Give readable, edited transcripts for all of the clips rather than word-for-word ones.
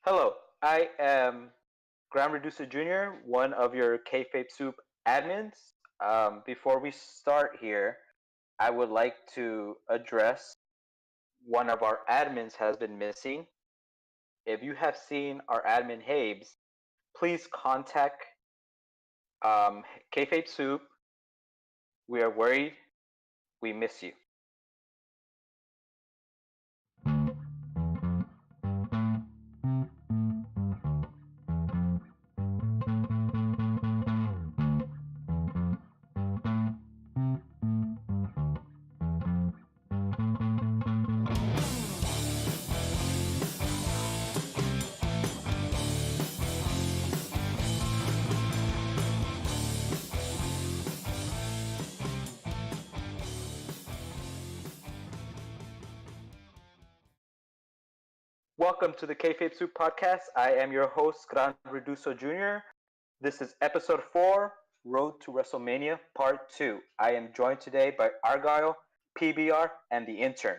Hello, I am Ground Reducer Jr., one of your Kayfabe Soup admins. Before we start here, I would like to address one of our admins has been missing. If you have seen our admin Habes, please contact Kayfabe Soup. We are worried. We miss you. Welcome to the Kayfabe Soup podcast. I am your host, Gran Reduso Jr. This is episode 4, Road to Wrestle Mania, part 2. I am joined today by Argyle, PBR, and the intern.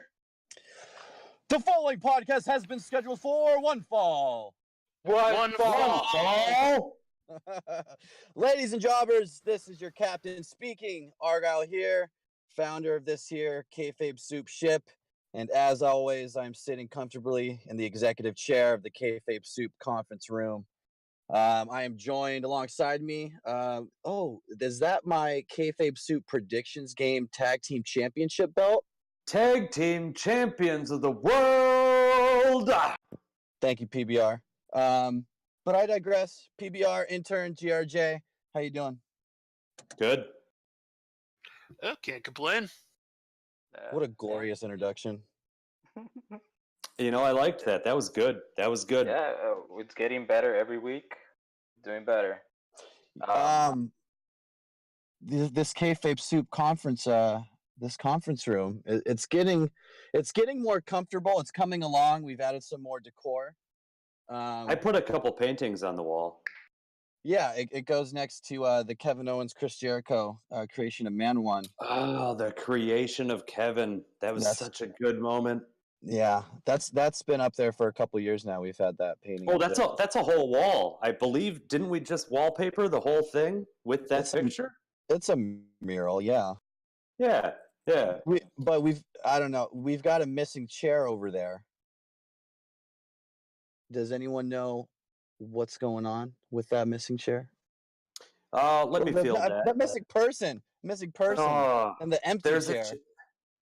The following podcast has been scheduled for one fall. One fall. Ladies and jobbers, this is your captain speaking. Argyle here, founder of this here Kayfabe Soup ship. And as always, I'm sitting comfortably in the executive chair of the Kayfabe Soup conference room. I am joined alongside me. Is that my Kayfabe Soup predictions game tag team championship belt? Tag team champions of the world. Thank you, PBR. But I digress. PBR, intern, GRJ, how you doing? Good. Oh, can't complain. What a glorious introduction. I liked that. That was good. Yeah, it's getting better every week. Doing better. This Kayfabe Soup conference, this conference room, it's getting more comfortable. It's coming along. We've added some more decor. I put a couple paintings on the wall. Yeah, it goes next to the Kevin Owens, Chris Jericho creation of Man One. Oh, the creation of Kevin. That was such a good moment. Yeah, that's been up there for a couple of years now. We've had that painting. Oh, that's a whole wall. I believe, didn't we just wallpaper the whole thing with that picture? It's a mural, yeah. Yeah. We've got a missing chair over there. Does anyone know what's going on with that missing chair? Let me feel that. That missing person, and the empty chair.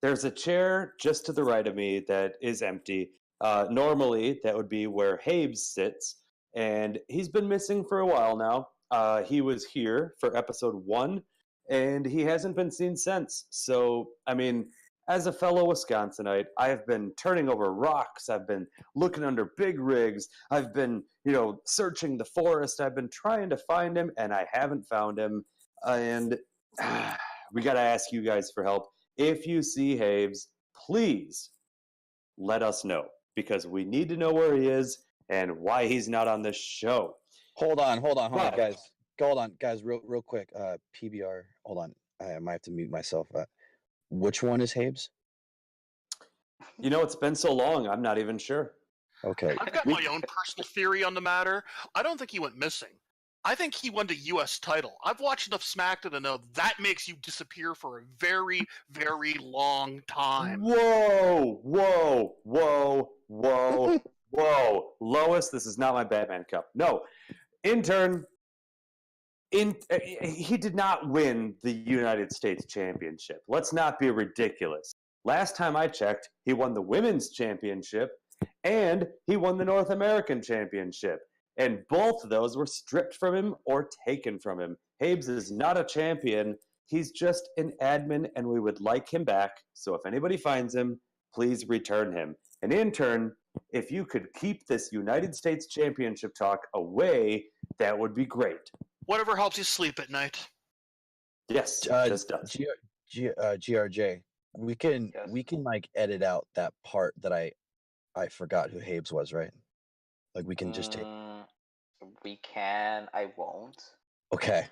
There's a chair just to the right of me that is empty. Normally, that would be where Habes sits, and he's been missing for a while now. He was here for episode 1, and he hasn't been seen since. So, I mean, as a fellow Wisconsinite, I have been turning over rocks. I've been looking under big rigs. I've been, searching the forest. I've been trying to find him, and I haven't found him. And we got to ask you guys for help. If you see Habes, please let us know, because we need to know where he is and why he's not on the show. Hold on, guys. Hold on, guys, real quick. PBR, hold on. I might have to mute myself. Which one is Habes? It's been so long, I'm not even sure. Okay. I've got my own personal theory on the matter. I don't think he went missing. I think he won the U.S. title. I've watched enough SmackDown to know that makes you disappear for a very, very long time. Whoa. Lois, this is not my Batman cup. No. Intern, he did not win the United States Championship. Let's not be ridiculous. Last time I checked, he won the Women's Championship, and he won the North American Championship. And both of those were stripped from him or taken from him. Habes is not a champion. He's just an admin, and we would like him back. So if anybody finds him, please return him. And intern, if you could keep this United States Championship talk away, that would be great. Whatever helps you sleep at night. Yes, just does. GRJ, we can like edit out that part that I forgot who Habes was, right? Like we can just take. We can. I won't. Okay.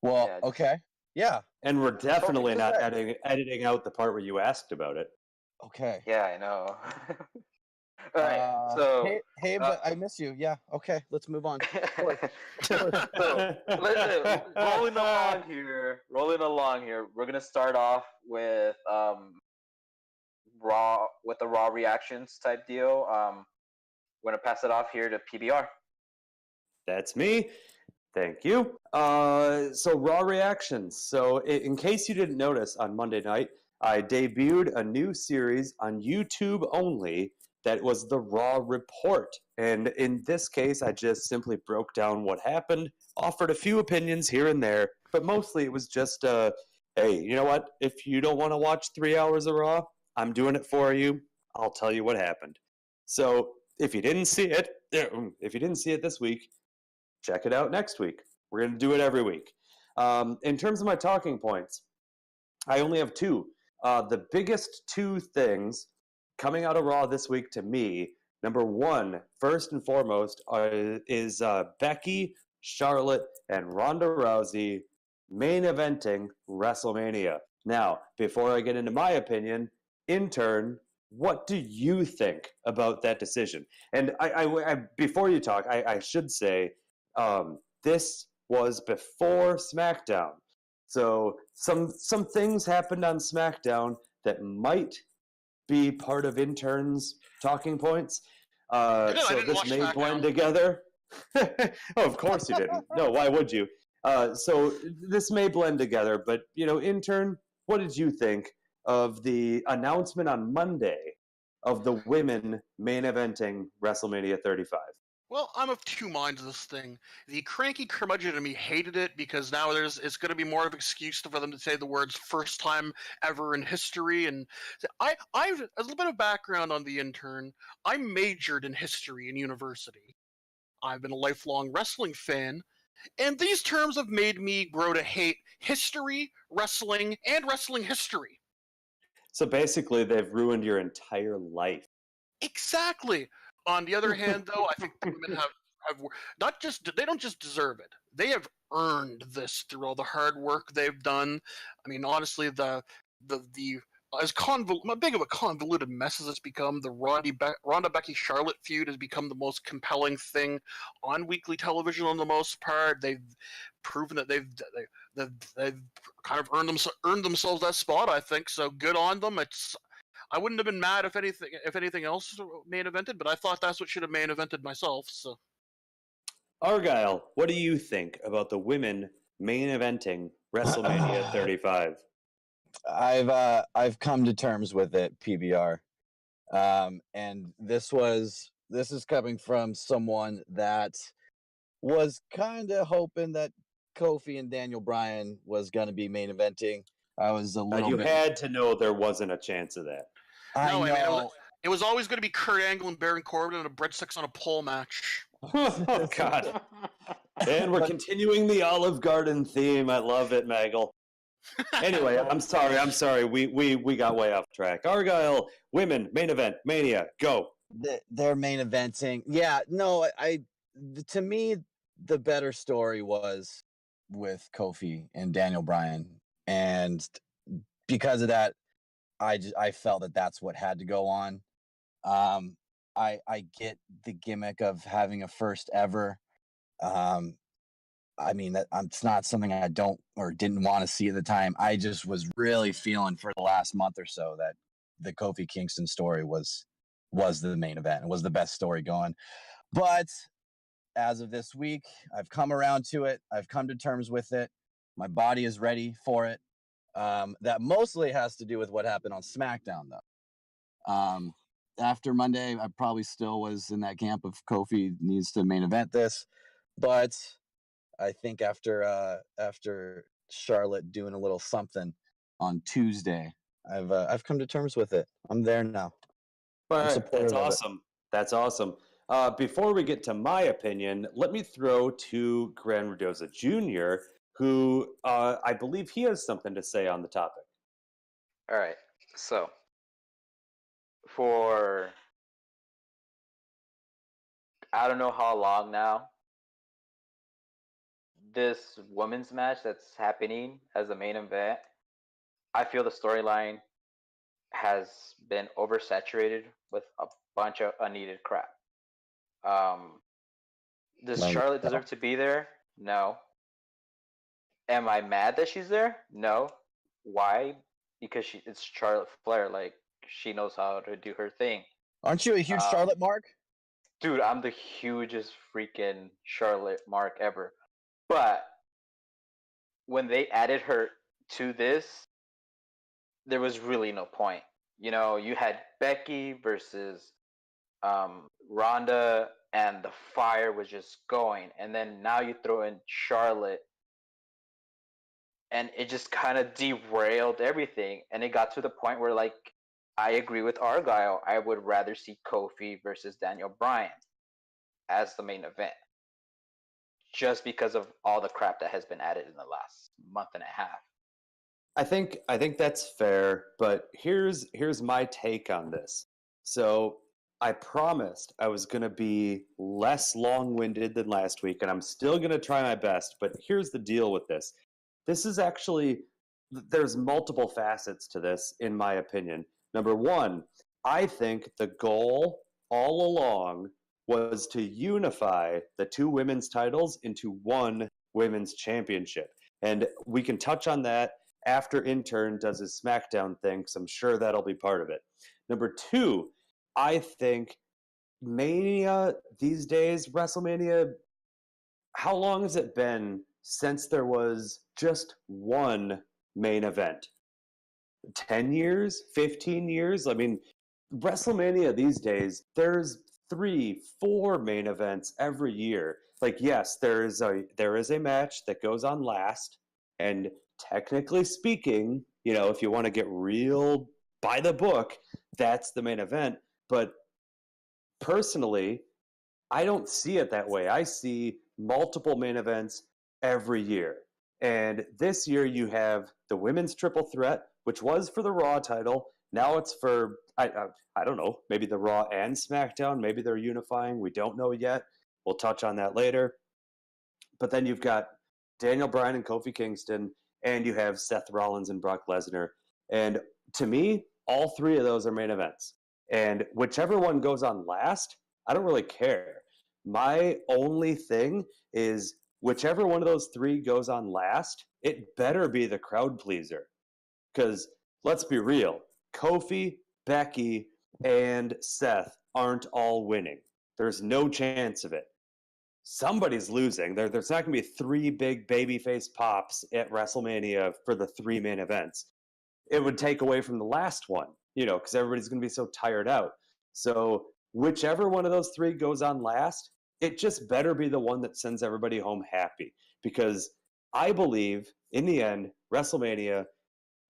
Well, Yeah, okay. Yeah. And we're definitely not editing out the part where you asked about it. Okay. Yeah, I know. All right. So, hey, but I miss you. Yeah. Okay, let's move on. so rolling along here. We're gonna start off with the raw reactions type deal. We're gonna pass it off here to PBR. That's me. Thank you. So Raw reactions. So in case you didn't notice, on Monday night, I debuted a new series on YouTube only that was the Raw Report. And in this case, I just simply broke down what happened, offered a few opinions here and there, but mostly it was just, hey, you know what? If you don't want to watch 3 hours of Raw, I'm doing it for you. I'll tell you what happened. So if you didn't see it, this week, check it out next week. We're going to do it every week. In terms of my talking points, I only have two. The biggest two things coming out of Raw this week to me, number one, first and foremost, is Becky, Charlotte, and Ronda Rousey main eventing Wrestle Mania. Now, before I get into my opinion, intern, what do you think about that decision? And I before you talk, I should say this was before SmackDown. So some things happened on SmackDown that might be part of interns' talking points. So this may blend together. Oh, of course you didn't. No, why would you? So this may blend together, but intern, what did you think of the announcement on Monday of the women main eventing WrestleMania 35? Well, I'm of two minds of this thing. The cranky curmudgeon in me hated it because now it's going to be more of an excuse for them to say the words "first time ever in history." And I a little bit of background on the intern. I majored in history in university. I've been a lifelong wrestling fan, and these terms have made me grow to hate history, wrestling, and wrestling history. So basically, they've ruined your entire life. Exactly. On the other hand, though, I think the women have they don't just deserve it. They have earned this through all the hard work they've done. I mean, honestly, the as big of a convoluted mess as it's become, the Ronda Becky Charlotte feud has become the most compelling thing on weekly television. On the most part, they've proven that they've kind of earned themselves that spot. I think so. Good on them. I wouldn't have been mad if anything else main evented, but I thought that's what should have main evented myself. So, Argyle, what do you think about the women main eventing WrestleMania 35? I've come to terms with it, PBR, and this is coming from someone that was kind of hoping that Kofi and Daniel Bryan was going to be main eventing. I was a little. You had to know there wasn't a chance of that. I know. It was always going to be Kurt Angle and Baron Corbin in a breadsticks on a pole match. Oh God! And we're continuing the Olive Garden theme. I love it, Maggle. Anyway, I'm sorry. We got way off track. Argyle, women main event Mania, go. They're main eventing. Yeah, no, to me the better story was with Kofi and Daniel Bryan, and because of that, I felt that that's what had to go on. I get the gimmick of having a first ever. I mean, it's not something I don't or didn't want to see at the time. I just was really feeling for the last month or so that the Kofi Kingston story was the main event. It was the best story going. But as of this week, I've come around to it. I've come to terms with it. My body is ready for it. That mostly has to do with what happened on SmackDown, though. After Monday, I probably still was in that camp of Kofi needs to main event this, but I think after Charlotte doing a little something on Tuesday, I've come to terms with it. I'm there now. But that's awesome. That's awesome. Before we get to my opinion, let me throw to Gran Mendoza Jr., who I believe he has something to say on the topic. All right. So, for I don't know how long now, this women's match that's happening as the main event, I feel the storyline has been oversaturated with bunch of unneeded crap. Does Laying Charlotte it down. deserve to be there? No. Am I mad that she's there? No. Why? Because it's Charlotte Flair. Like, she knows how to do her thing. Aren't you a huge Um, Charlotte mark? Dude, I'm the hugest freaking Charlotte mark ever. But when they added her to this, there was really no point. You know, you had Becky versus Ronda, and the fire was just going. And then now you throw in Charlotte, and it just kind of derailed everything. And it got to the point where, like, I agree with Argyle. I would rather see Kofi versus Daniel Bryan as the main event, just because of all the crap that has been added in the last month and a half. I think that's fair, but here's my take on this. So I promised I was going to be less long-winded than last week, and I'm still going to try my best. But here's the deal with this. This is actually, there's multiple facets to this, in my opinion. Number one, I think the goal all along was to unify the two women's titles into one women's championship. And we can touch on that after Intern does his SmackDown thing, because I'm sure that'll be part of it. Number two, I think Mania these days, WrestleMania, how long has it been since there was just one main event? 10 years? 15 years? I mean, WrestleMania these days, there's 3, 4 main events every year. Like, yes, there is a match that goes on last, and technically speaking, you know, if you want to get real by the book, that's the main event. But personally, I don't see it that way. I see multiple main events every year. And this year you have the women's triple threat, which was for the Raw title. Now it's for, I don't know, maybe the Raw and SmackDown. Maybe they're unifying. We don't know yet. We'll touch on that later. But then you've got Daniel Bryan and Kofi Kingston, and you have Seth Rollins and Brock Lesnar. And to me, all three of those are main events. And whichever one goes on last, I don't really care. My only thing is whichever one of those three goes on last, it better be the crowd pleaser. Because let's be real, Kofi, Becky, and Seth aren't all winning. There's no chance of it. Somebody's losing. There's not going to be 3 big babyface pops at WrestleMania for the 3 main events. It would take away from the last one, you know, because everybody's going to be so tired out. So whichever one of those 3 goes on last, it just better be the one that sends everybody home happy. Because I believe, in the end, WrestleMania,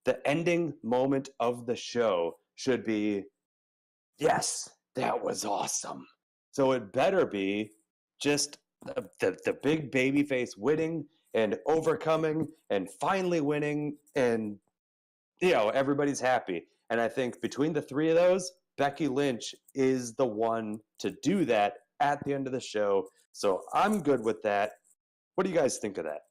the ending moment of the show should be, yes, that was awesome. So it better be just the big babyface winning and overcoming and finally winning, and, you know, everybody's happy. And I think between the 3 of those, Becky Lynch is the one to do that at the end of the show. So I'm good with that. What do you guys think of that?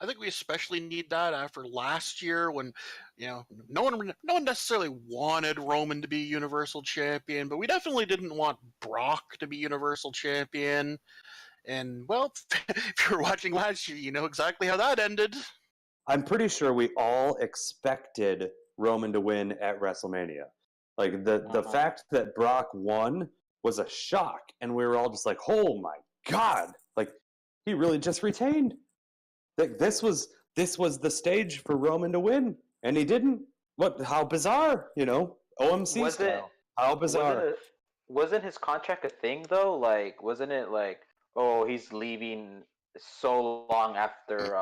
I think we especially need that after last year when, you know, no one necessarily wanted Roman to be Universal Champion, but we definitely didn't want Brock to be Universal Champion. And, well, if you were watching last year, you know exactly how that ended. I'm pretty sure we all expected Roman to win at WrestleMania. Like, the fact that Brock won was a shock, and we were all just like, oh my God, like, he really just retained. Like, this was the stage for Roman to win, and he didn't. What? How bizarre, you know? OMC style. How bizarre. Wasn't his contract a thing though? Like, wasn't it like, oh, he's leaving so long after?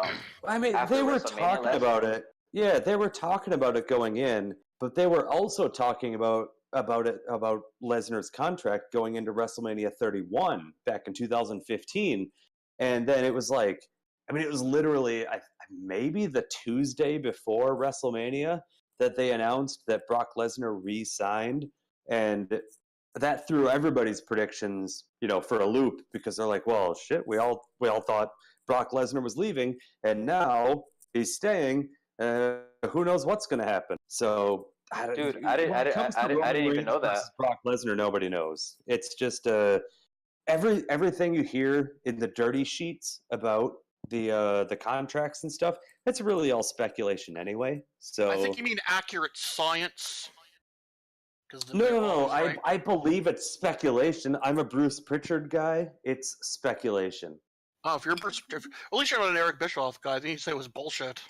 I mean, after they were WrestleMania talking last about year? it. Yeah, they were talking about it going in, but they were also talking about Lesnar's contract going into WrestleMania 31 back in 2015, and then it was like, I mean, it was literally maybe the Tuesday before WrestleMania that they announced that Brock Lesnar re-signed, and that threw everybody's predictions, you know, for a loop, because they're like, well, shit, we all thought Brock Lesnar was leaving, and now he's staying. Who knows what's going to happen? So Dude, when it comes to I Roman didn't even Reigns know that. versus Brock Lesnar, nobody knows. It's just everything you hear in the dirty sheets about the contracts and stuff. That's really all speculation anyway. So I think you mean accurate science. no. I believe it's speculation. I'm a Bruce Pritchard guy. It's speculation. Oh, if you're at least you're not an Eric Bischoff guy. Then you say it was bullshit.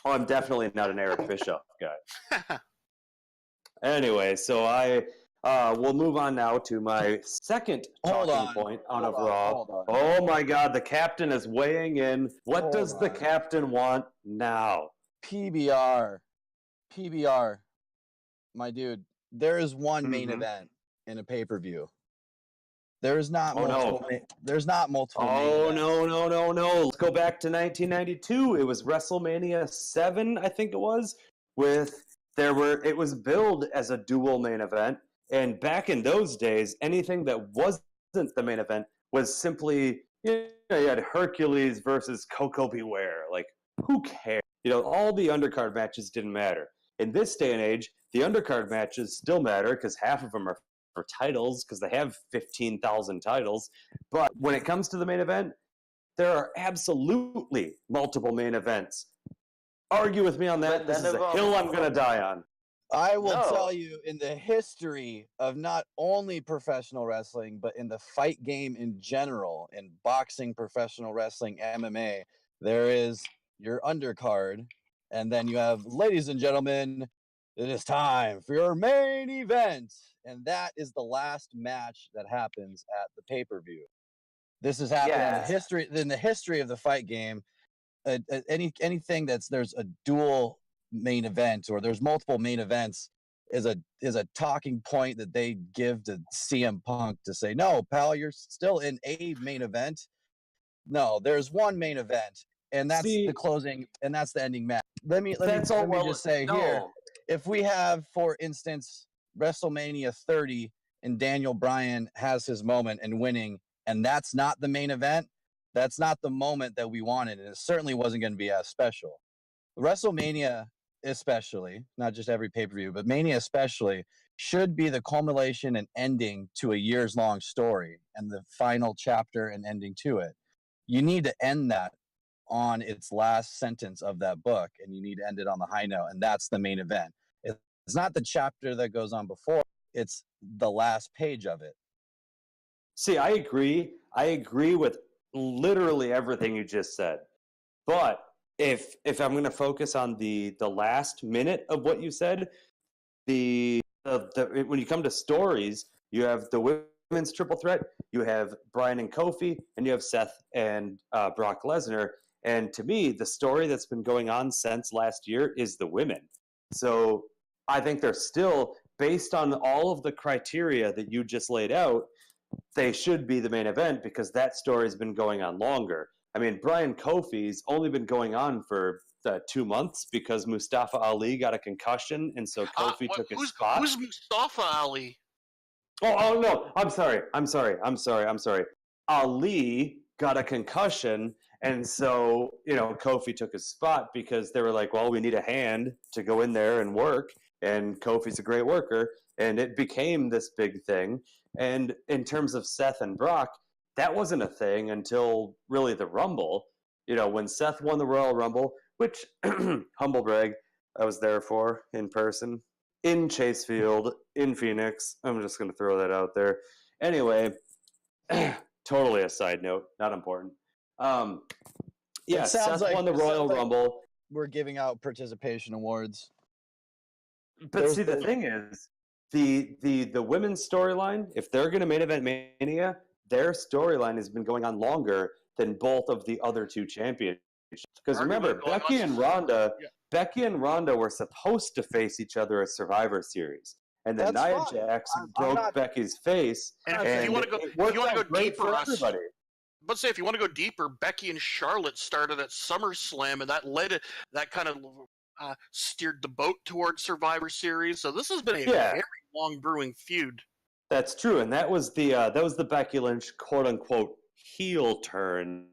Oh, I'm definitely not an Eric Bischoff guy. Anyway, so I will move on now to my second talking point out of Raw. Oh my God, the captain is weighing in. What does the captain want now? PBR, my dude. There is one main event in a pay-per-view. There is not multiple. There's not multiple. Oh no! Let's go back to 1992. It was Wrestle Mania 7, I think it was. It was billed as a dual main event, and back in those days, anything that wasn't the main event was simply you had Hercules versus Coco Beware. Like, who cares? All the undercard matches didn't matter. In this day and age, the undercard matches still matter because half of them are for titles because they have 15,000 titles. But when it comes to the main event, there are absolutely multiple main events. Argue with me on that. This is a hill I'm going to die on. I will tell you, in the history of not only professional wrestling, but in the fight game in general, in boxing, professional wrestling, MMA, there is your undercard. And then you have, ladies and gentlemen, it is time for your main event. And that is the last match that happens at the pay-per-view. This has happened in the history of the fight game. Anything there's a dual main event or there's multiple main events is a talking point that they give to CM Punk to say, no, pal, you're still in a main event. No, there's one main event, and that's the closing, and that's the ending match. Let me just say here, if we have, for instance, WrestleMania 30 and Daniel Bryan has his moment and winning, and that's not the main event, that's not the moment that we wanted, and it certainly wasn't going to be as special. WrestleMania especially, not just every pay-per-view, but Mania especially, should be the culmination and ending to a years-long story and the final chapter and ending to it. You need to end that on its last sentence of that book, and you need to end it on the high note, and that's the main event. It's not the chapter that goes on before, it's the last page of it. See, I agree. I agree with literally everything you just said. But if I'm going to focus on the last minute of what you said, when you come to stories, you have the women's triple threat, you have Bryan and Kofi, and you have Seth and Brock Lesnar. And to me, the story that's been going on since last year is the women. So I think they're still, based on all of the criteria that you just laid out, they should be the main event because that story has been going on longer. I mean, Bryan Kofi's only been going on for 2 months because Mustafa Ali got a concussion, and so Kofi took his spot. Who's Mustafa Ali? Oh no! I'm sorry. Ali got a concussion, and so Kofi took his spot because they were like, well, we need a hand to go in there and work, and Kofi's a great worker, and it became this big thing. And in terms of Seth and Brock, that wasn't a thing until really the Rumble. When Seth won the Royal Rumble, which, humble brag, I was there for in person, in Chase Field, in Phoenix. I'm just going to throw that out there. Anyway, totally a side note, not important. Seth won the Royal Rumble. We're giving out participation awards. But see, the thing is, the women's storyline, if they're going to main event Mania, their storyline has been going on longer than both of the other two champions. Because remember, Becky and Ronda were supposed to face each other at Survivor Series, and then Nia Jax broke Becky's face. And if you want to go deeper, let's say if you want to go deeper, Becky and Charlotte started at SummerSlam, and that kind of steered the boat towards Survivor Series. So this has been a very long brewing feud. That's true, and that was the Becky Lynch quote unquote heel turn,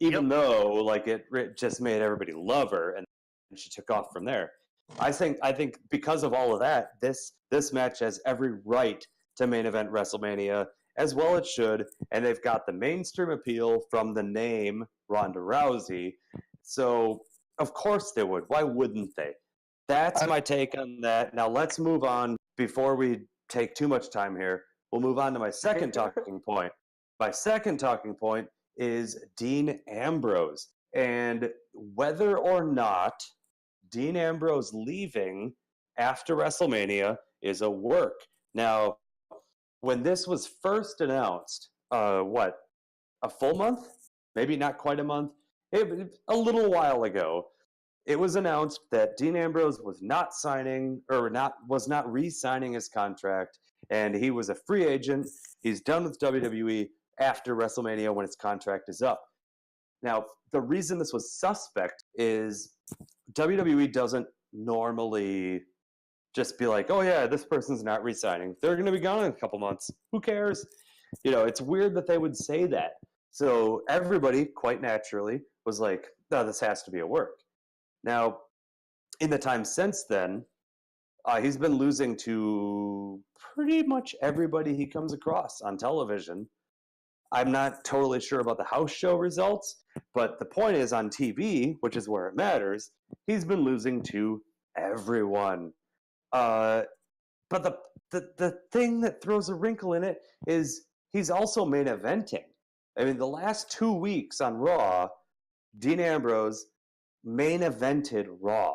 even though it just made everybody love her, and she took off from there. I think because of all of that, this match has every right to main event WrestleMania, as well it should, and they've got the mainstream appeal from the name Ronda Rousey. So of course they would. Why wouldn't they? That's my take on that. Now let's move on before we take too much time here. We'll move on to my second talking point. My second talking point is Dean Ambrose. And whether or not Dean Ambrose leaving after WrestleMania is a work. Now, when this was first announced, a full month? Maybe not quite a month. A little while ago, it was announced that Dean Ambrose was not re-signing his contract, and he was a free agent. He's done with WWE after WrestleMania when his contract is up. Now, the reason this was suspect is WWE doesn't normally just be like, oh yeah, this person's not re-signing. They're going to be gone in a couple months. Who cares? It's weird that they would say that. So everybody, quite naturally, was like, no, this has to be a work. Now, in the time since then, he's been losing to pretty much everybody he comes across on television. I'm not totally sure about the house show results, but the point is on TV, which is where it matters, he's been losing to everyone. But the thing that throws a wrinkle in it is he's also main eventing. I mean, the last 2 weeks on Raw, Dean Ambrose main evented Raw.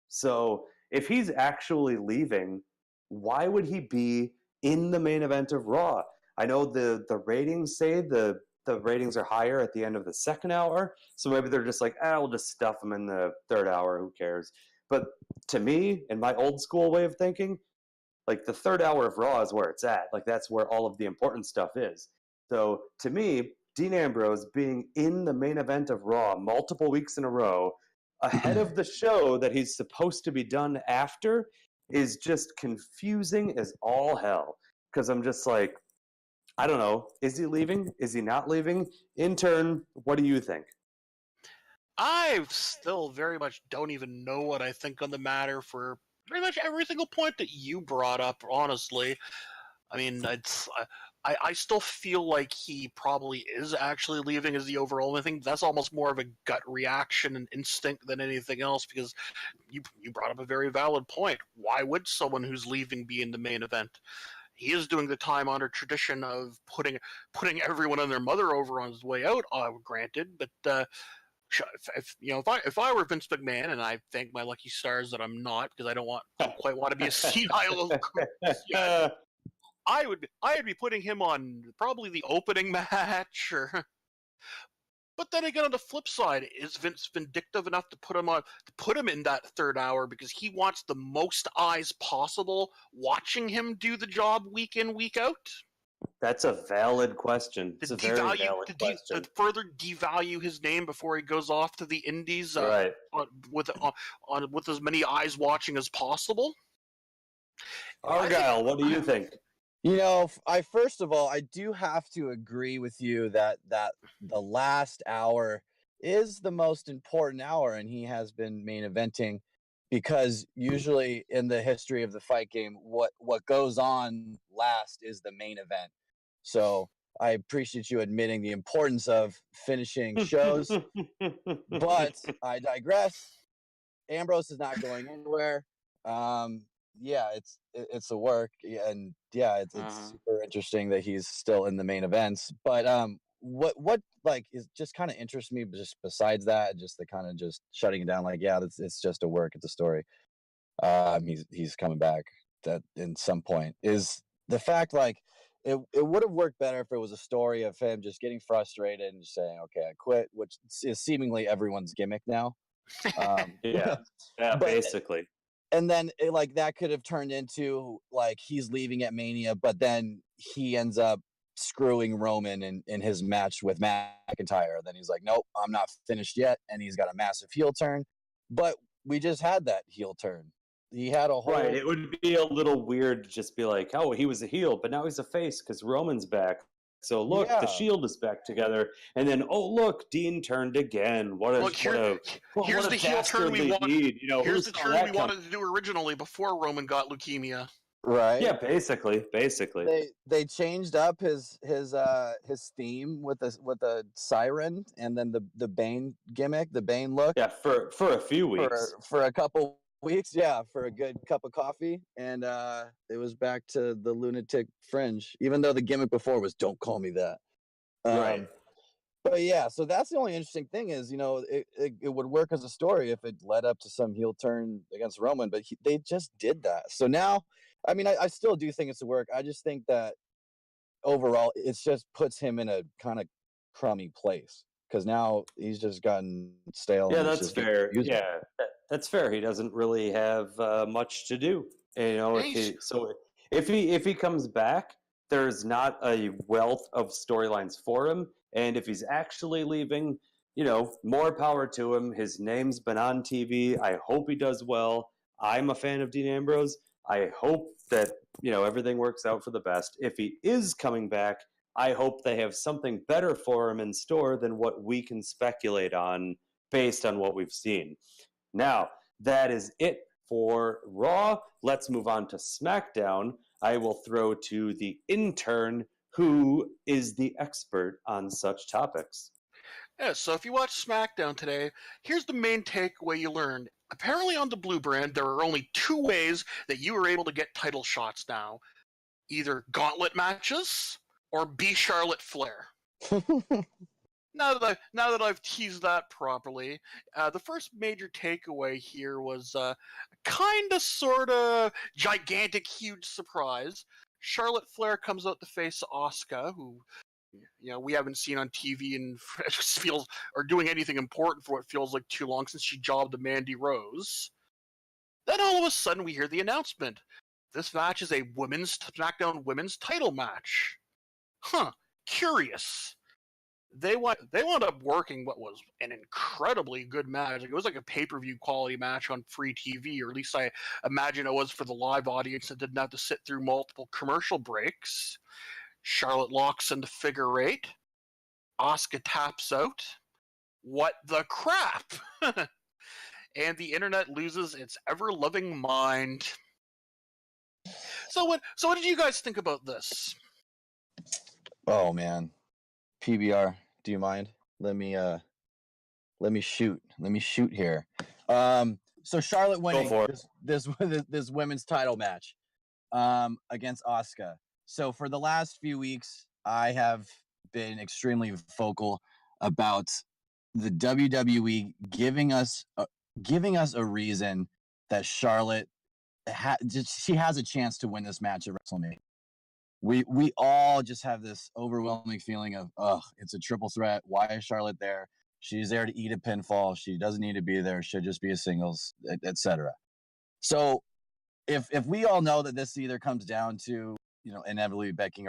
So if he's actually leaving, why would he be in the main event of Raw? I know the ratings say the ratings are higher at the end of the second hour, so maybe they're just like, we'll just stuff them in the third hour, who cares? But to me, in my old school way of thinking, like the third hour of Raw is where it's at. Like that's where all of the important stuff is. So to me, Dean Ambrose being in the main event of Raw multiple weeks in a row, ahead of the show that he's supposed to be done after, is just confusing as all hell. Because I'm just like, I don't know. Is he leaving? Is he not leaving? Intern, what do you think? I still very much don't even know what I think on the matter for pretty much every single point that you brought up, honestly. I mean, I still feel like he probably is actually leaving as the overall. I think that's almost more of a gut reaction and instinct than anything else, because you brought up a very valid point. Why would someone who's leaving be in the main event? He is doing the time-honored tradition of putting everyone and their mother over on his way out. Granted, but if I were Vince McMahon, and I thank my lucky stars that I'm not, because I don't quite want to be a senile. I'd be putting him on probably the opening match, But then again, on the flip side, is Vince vindictive enough to put him in that third hour because he wants the most eyes possible watching him do the job week in, week out? That's a valid question. It's a very valid question. To further devalue his name before he goes off to the Indies, right? With as many eyes watching as possible. Argyle, what do you think? First of all, I do have to agree with you that the last hour is the most important hour, and he has been main eventing, because usually in the history of the fight game, what goes on last is the main event. So I appreciate you admitting the importance of finishing shows, but I digress. Ambrose is not going anywhere. It's a work, and it's super interesting that he's still in the main events. But what like is just kind of interests me, just besides that, just the kind of just shutting it down, like, it's just a work, it's a story. He's coming back that in some point, is the fact, like, it would have worked better if it was a story of him just getting frustrated and just saying, okay, I quit, which is seemingly everyone's gimmick now. Basically. And then that could have turned into like he's leaving at Mania, but then he ends up screwing Roman in his match with McIntyre. Then he's like, nope, I'm not finished yet, and he's got a massive heel turn. But we just had that heel turn. He had a whole right. It would be a little weird to just be like, oh, he was a heel, but now he's a face because Roman's back. So look, the Yeah. Shield is back together, and then look, Dean turned again. Look, here's what the a heel turn we dastardly want. deed. You know, who Here's the saw turn that we coming? wanted to do originally before Roman got leukemia. Right. Yeah, basically. They changed up his theme with a siren, and then the Bane gimmick, the Bane look. Yeah, for a few weeks. For a couple weeks, yeah, for a good cup of coffee, and it was back to the lunatic fringe. Even though the gimmick before was "Don't call me that." Right. But yeah, so that's the only interesting thing is, it would work as a story if it led up to some heel turn against Roman, but they just did that. So now, I mean, I still do think it's a work. I just think that overall, it just puts him in a kind of crummy place because now he's just gotten stale. Yeah, and that's fair. Yeah, that's fair. He doesn't really have much to do. You know, if he comes back, there's not a wealth of storylines for him, and if he's actually leaving, more power to him. His name's been on TV. I hope he does well. I'm a fan of Dean Ambrose. I hope that everything works out for the best. If he is coming back, I hope they have something better for him in store than what we can speculate on based on what we've seen. Now, that is it for Raw. Let's move on to SmackDown. I will throw to the intern, who is the expert on such topics. Yeah, so if you watch SmackDown today, here's the main takeaway you learned. Apparently on the Blue Brand, there are only two ways that you are able to get title shots now. Either gauntlet matches or be Charlotte Flair. Now that I've teased that properly, the first major takeaway here was kind of, sort of, gigantic, huge surprise. Charlotte Flair comes out to face Asuka, who we haven't seen on TV and feels or doing anything important for what feels like too long since she jobbed to Mandy Rose. Then all of a sudden we hear the announcement. This match is a SmackDown women's title match. Curious. They wound up working what was an incredibly good match. It was like a pay-per-view quality match on free TV, or at least I imagine it was for the live audience that didn't have to sit through multiple commercial breaks. Charlotte locks into figure eight. Asuka taps out. What the crap? And the internet loses its ever-loving mind. So what did you guys think about this? Oh man, PBR, do you mind? Let me shoot here. So Charlotte winning this women's title match against Asuka. So for the last few weeks, I have been extremely vocal about the WWE giving us a reason that Charlotte she has a chance to win this match at WrestleMania. We all just have this overwhelming feeling of, it's a triple threat. Why is Charlotte there? She's there to eat a pinfall. She doesn't need to be there. Should just be a singles, etc. So if we all know that this either comes down to inevitably Becky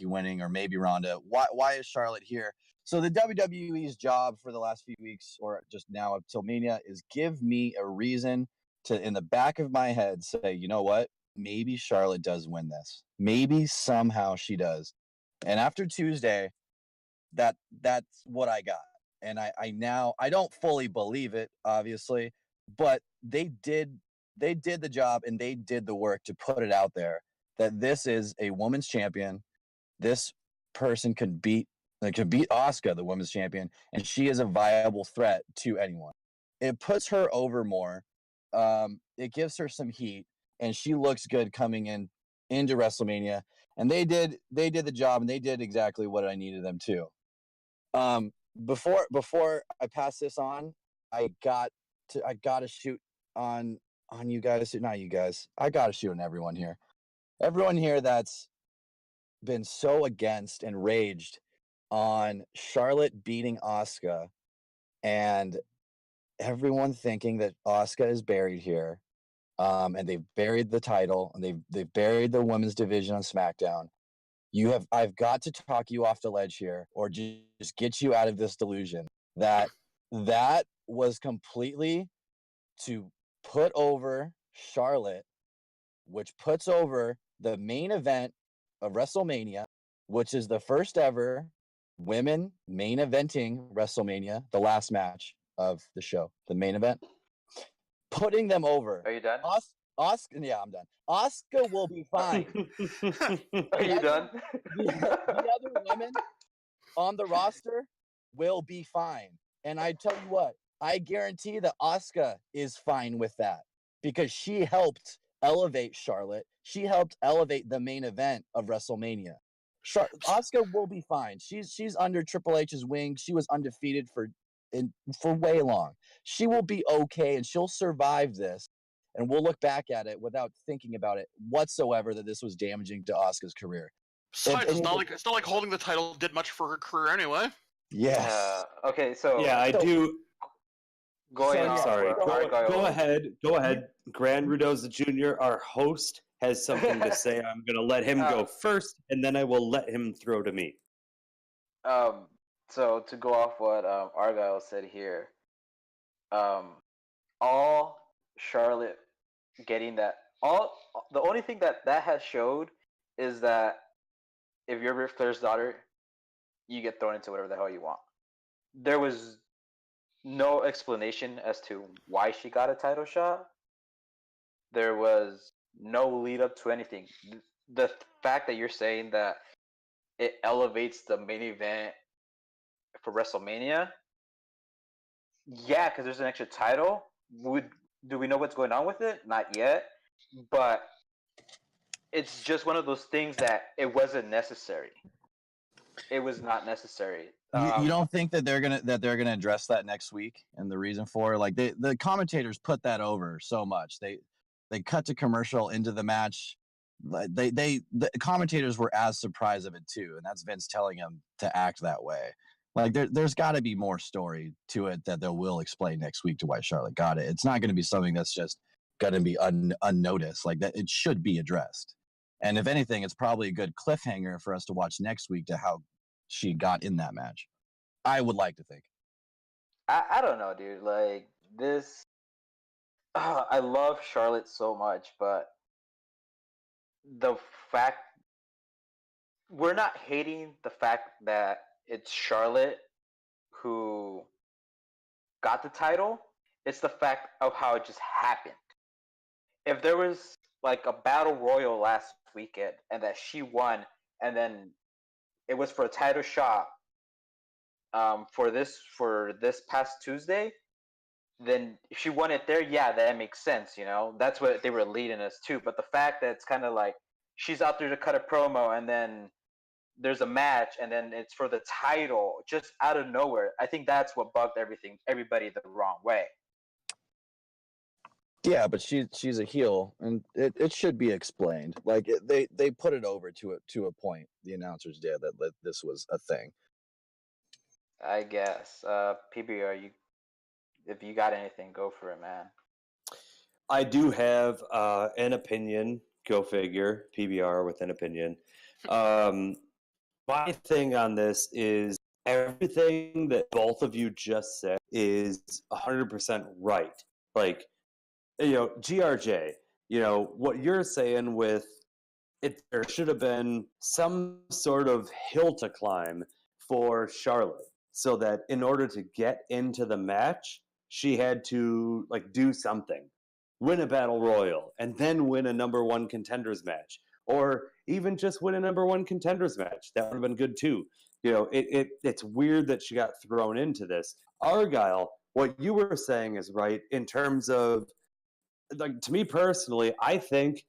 winning, or maybe Ronda, why is Charlotte here? So the WWE's job for the last few weeks, or just now up till Mania, is give me a reason to, in the back of my head, say, you know what? Maybe Charlotte does win this. Maybe somehow she does. And after Tuesday, that's what I got. And I don't fully believe it, obviously, but they did the job, and they did the work to put it out there that this is a women's champion. This person can beat Asuka, the women's champion, and she is a viable threat to anyone. It puts her over more. It gives her some heat, and she looks good coming into WrestleMania. And they did the job, and they did exactly what I needed them to. Before I pass this on, I got to shoot on you guys. Not you guys. I got to shoot on everyone here. Everyone here that's been so against and raged on Charlotte beating Asuka, and everyone thinking that Asuka is buried here, and they've buried the title, and they've buried the women's division on SmackDown. I've got to talk you off the ledge here, or just get you out of this delusion that was completely to put over Charlotte, which puts over the main event of WrestleMania, which is the first ever women main eventing WrestleMania, the last match of the show, the main event, putting them over. Are you done? Oscar, yeah, I'm done. Oscar will be fine. Are you done? The other women on the roster will be fine. And I tell you what, I guarantee that Asuka is fine with that because she helped elevate Charlotte. She helped elevate the main event of WrestleMania. Asuka will be fine. She's under Triple H's wing. She was undefeated for way long. She will be okay and she'll survive this. And we'll look back at it without thinking about it whatsoever that this was damaging to Asuka's career. Besides, it's not like holding the title did much for her career anyway. Yes. Okay, so Yeah, I do. Going off Sorry. what Go ahead. Go ahead. Grand Rudoza Jr., our host, has something to say. I'm going to let him go first, and then I will let him throw to me. So to go off what Argyle said here, all Charlotte getting that, the only thing that has showed is that if you're Ric Flair's daughter, you get thrown into whatever the hell you want. There was no explanation as to why she got a title shot. There was no lead up to anything. The fact that you're saying that it elevates the main event for WrestleMania, yeah, because there's an extra title. Do we know what's going on with it? Not yet, but it's just one of those things that it wasn't necessary. It was not necessary. You don't think that they're gonna address that next week, and the reason for like the commentators put that over so much. They cut to commercial into the match. The commentators were as surprised of it too, and that's Vince telling them to act that way. Like there's got to be more story to it that they will explain next week to why Charlotte got it. It's not going to be something that's just going to be unnoticed. Like that, it should be addressed. And if anything, it's probably a good cliffhanger for us to watch next week to how she got in that match. I would like to think. I don't know, dude. Like this, I love Charlotte so much, but the fact we're not hating the fact that it's Charlotte who got the title. It's the fact of how it just happened. If there was like a battle royal last weekend and that she won, and then it was for a title shot for this past Tuesday, then if she won it there, yeah, that makes sense. You know, that's what they were leading us to. But the fact that it's kind of like she's out there to cut a promo, and then there's a match, and then it's for the title just out of nowhere. I think that's what bugged everybody the wrong way. Yeah, but she's a heel, and it should be explained. Like they put it over to a point. The announcers did that this was a thing. I guess. PBR, if you got anything, go for it, man. I do have an opinion. Go figure. PBR with an opinion. My thing on this is everything that both of you just said is 100% right. Like, GRJ, what you're saying with it, there should have been some sort of hill to climb for Charlotte so that in order to get into the match, she had to do something, win a battle royal, and then win a number one contenders match. Or even just win a number one contenders match. That would have been good too. It's weird that she got thrown into this. Argyle, what you were saying is right in terms of, to me personally, I think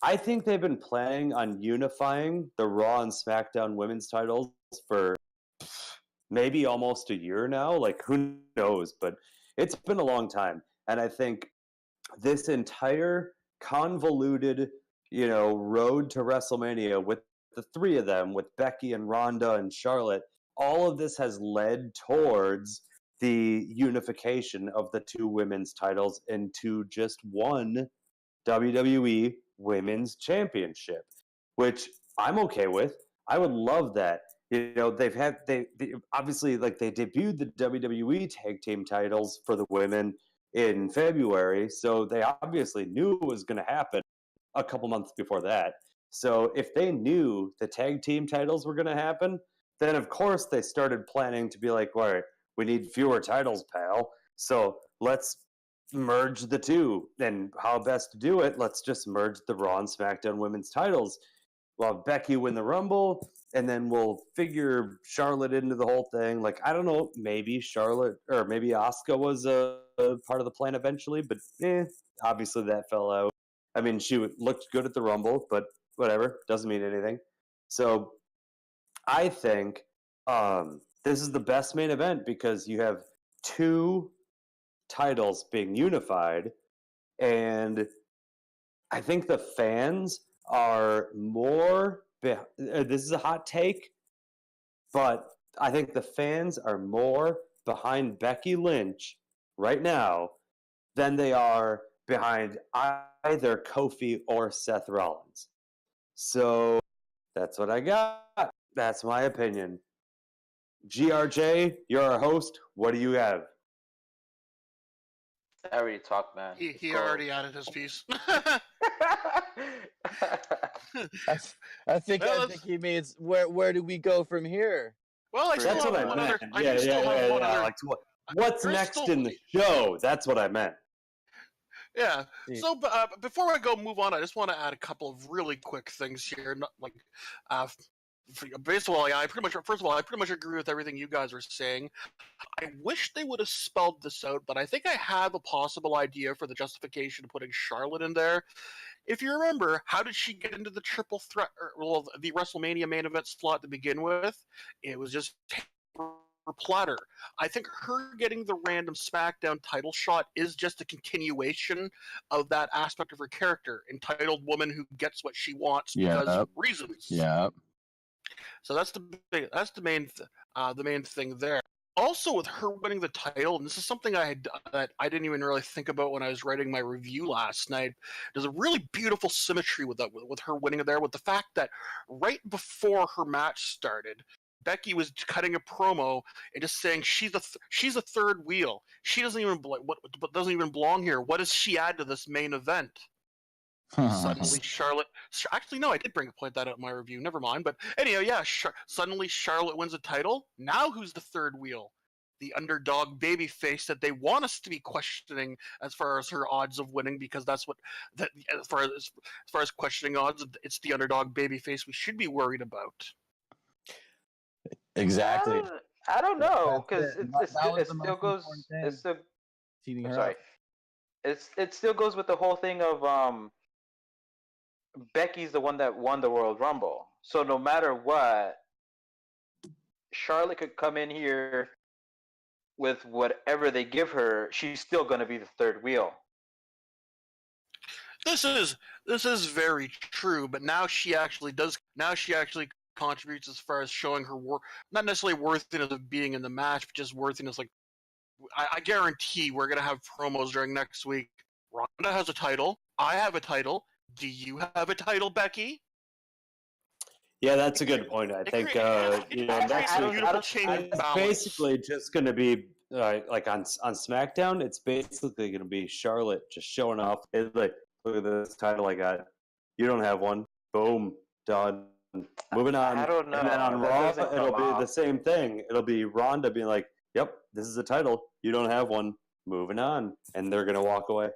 they've been planning on unifying the Raw and SmackDown women's titles for maybe almost a year now. Who knows? But it's been a long time. And I think this entire convoluted road to WrestleMania with the three of them, with Becky and Ronda and Charlotte, all of this has led towards the unification of the two women's titles into just one WWE Women's Championship, which I'm okay with. I would love that. They obviously they debuted the WWE Tag Team titles for the women in February, so they obviously knew it was going to happen a couple months before that. So if they knew the tag team titles were going to happen, then of course they started planning to be like, all right, we need fewer titles, pal. So let's merge the two. And how best to do it? Let's just merge the Raw and SmackDown women's titles. Well, Becky win the Rumble, and then we'll figure Charlotte into the whole thing. Like, I don't know, maybe Charlotte or maybe Asuka was a part of the plan eventually, but obviously that fell out. I mean, she looked good at the Rumble, but whatever, doesn't mean anything. So I think this is the best main event because you have two titles being unified, and I think the fans are more. This is a hot take, but I think the fans are more behind Becky Lynch right now than they are behind either Kofi or Seth Rollins. So that's what I got. That's my opinion. GRJ, you're our host. What do you have? I already talked, man. He already added his piece. I think he means where do we go from here? Well, I still That's have what I one meant. other. I still have one other. Alex, what's next in the show? That's what I meant. Yeah. So before I move on, I just want to add a couple of really quick things here. Not like, first of all, I pretty much agree with everything you guys are saying. I wish they would have spelled this out, but I think I have a possible idea for the justification of putting Charlotte in there. If you remember, how did she get into the triple threat, the WrestleMania main event slot to begin with? It was just platter. I think her getting the random SmackDown title shot is just a continuation of that aspect of her character, entitled woman who gets what she wants because of reasons. Yeah. So that's the main thing there. Also, with her winning the title, and this is something that I didn't even really think about when I was writing my review last night. There's a really beautiful symmetry with her winning it there, with the fact that right before her match started, Becky was cutting a promo and just saying she's a third wheel. She doesn't even belong here. What does she add to this main event? Suddenly Charlotte. Actually, no, I did point that out in my review. Never mind. But anyhow, yeah. Suddenly Charlotte wins a title. Now who's the third wheel? The underdog babyface that they want us to be questioning as far as her odds of winning, because that's what that as far as questioning odds, it's the underdog babyface we should be worried about. Exactly. I don't know, because it still goes. It's still. I'm sorry. It still goes with the whole thing of Becky's the one that won the Royal Rumble. So no matter what, Charlotte could come in here with whatever they give her. She's still going to be the third wheel. This is very true, but now she actually contributes as far as showing her not necessarily worthiness of being in the match, but just worthiness. Like, I guarantee we're going to have promos during next week. Ronda has a title. I have a title. Do you have a title, Becky? Yeah, that's a good point. I think next week it's basically just going to be like on SmackDown. It's basically going to be Charlotte just showing off. It's like, look at this title I got. You don't have one. Boom, done. Moving on. I don't know. And then on Raw, it'll be the same thing. It'll be Ronda being like, "Yep, this is a title. You don't have one. Moving on," and they're going to walk away.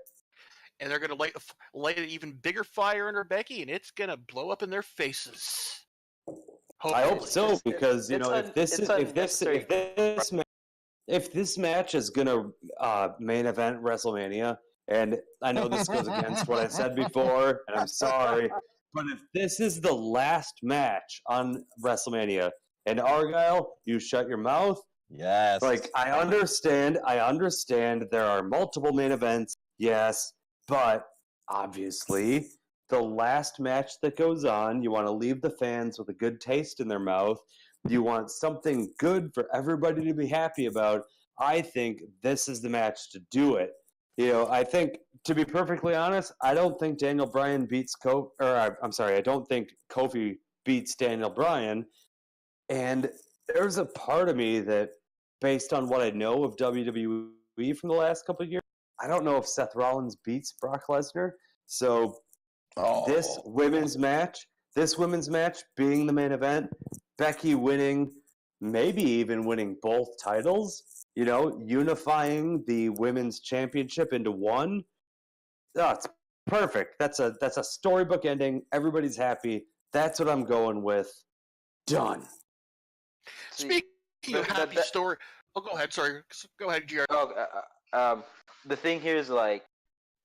And they're going to light an even bigger fire under Becky, and it's going to blow up in their faces. Hopefully. I hope so, because if this match is going to main event WrestleMania, and I know this goes against what I said before, and I'm sorry, but if this is the last match on WrestleMania, and Argyle, you shut your mouth. Yes. Like, I understand there are multiple main events, yes. But obviously, the last match that goes on, you want to leave the fans with a good taste in their mouth. You want something good for everybody to be happy about. I think this is the match to do it. I think, to be perfectly honest, I don't think Daniel Bryan beats Kofi. I don't think Kofi beats Daniel Bryan. And there's a part of me that, based on what I know of WWE from the last couple of years, I don't know if Seth Rollins beats Brock Lesnar. So this women's match this women's match being the main event, Becky winning, maybe even winning both titles, unifying the women's championship into one. Oh, it's perfect. That's a storybook ending. Everybody's happy. That's what I'm going with. Done. Speaking of happy story, go ahead. Sorry, go ahead, GR. The thing here is like,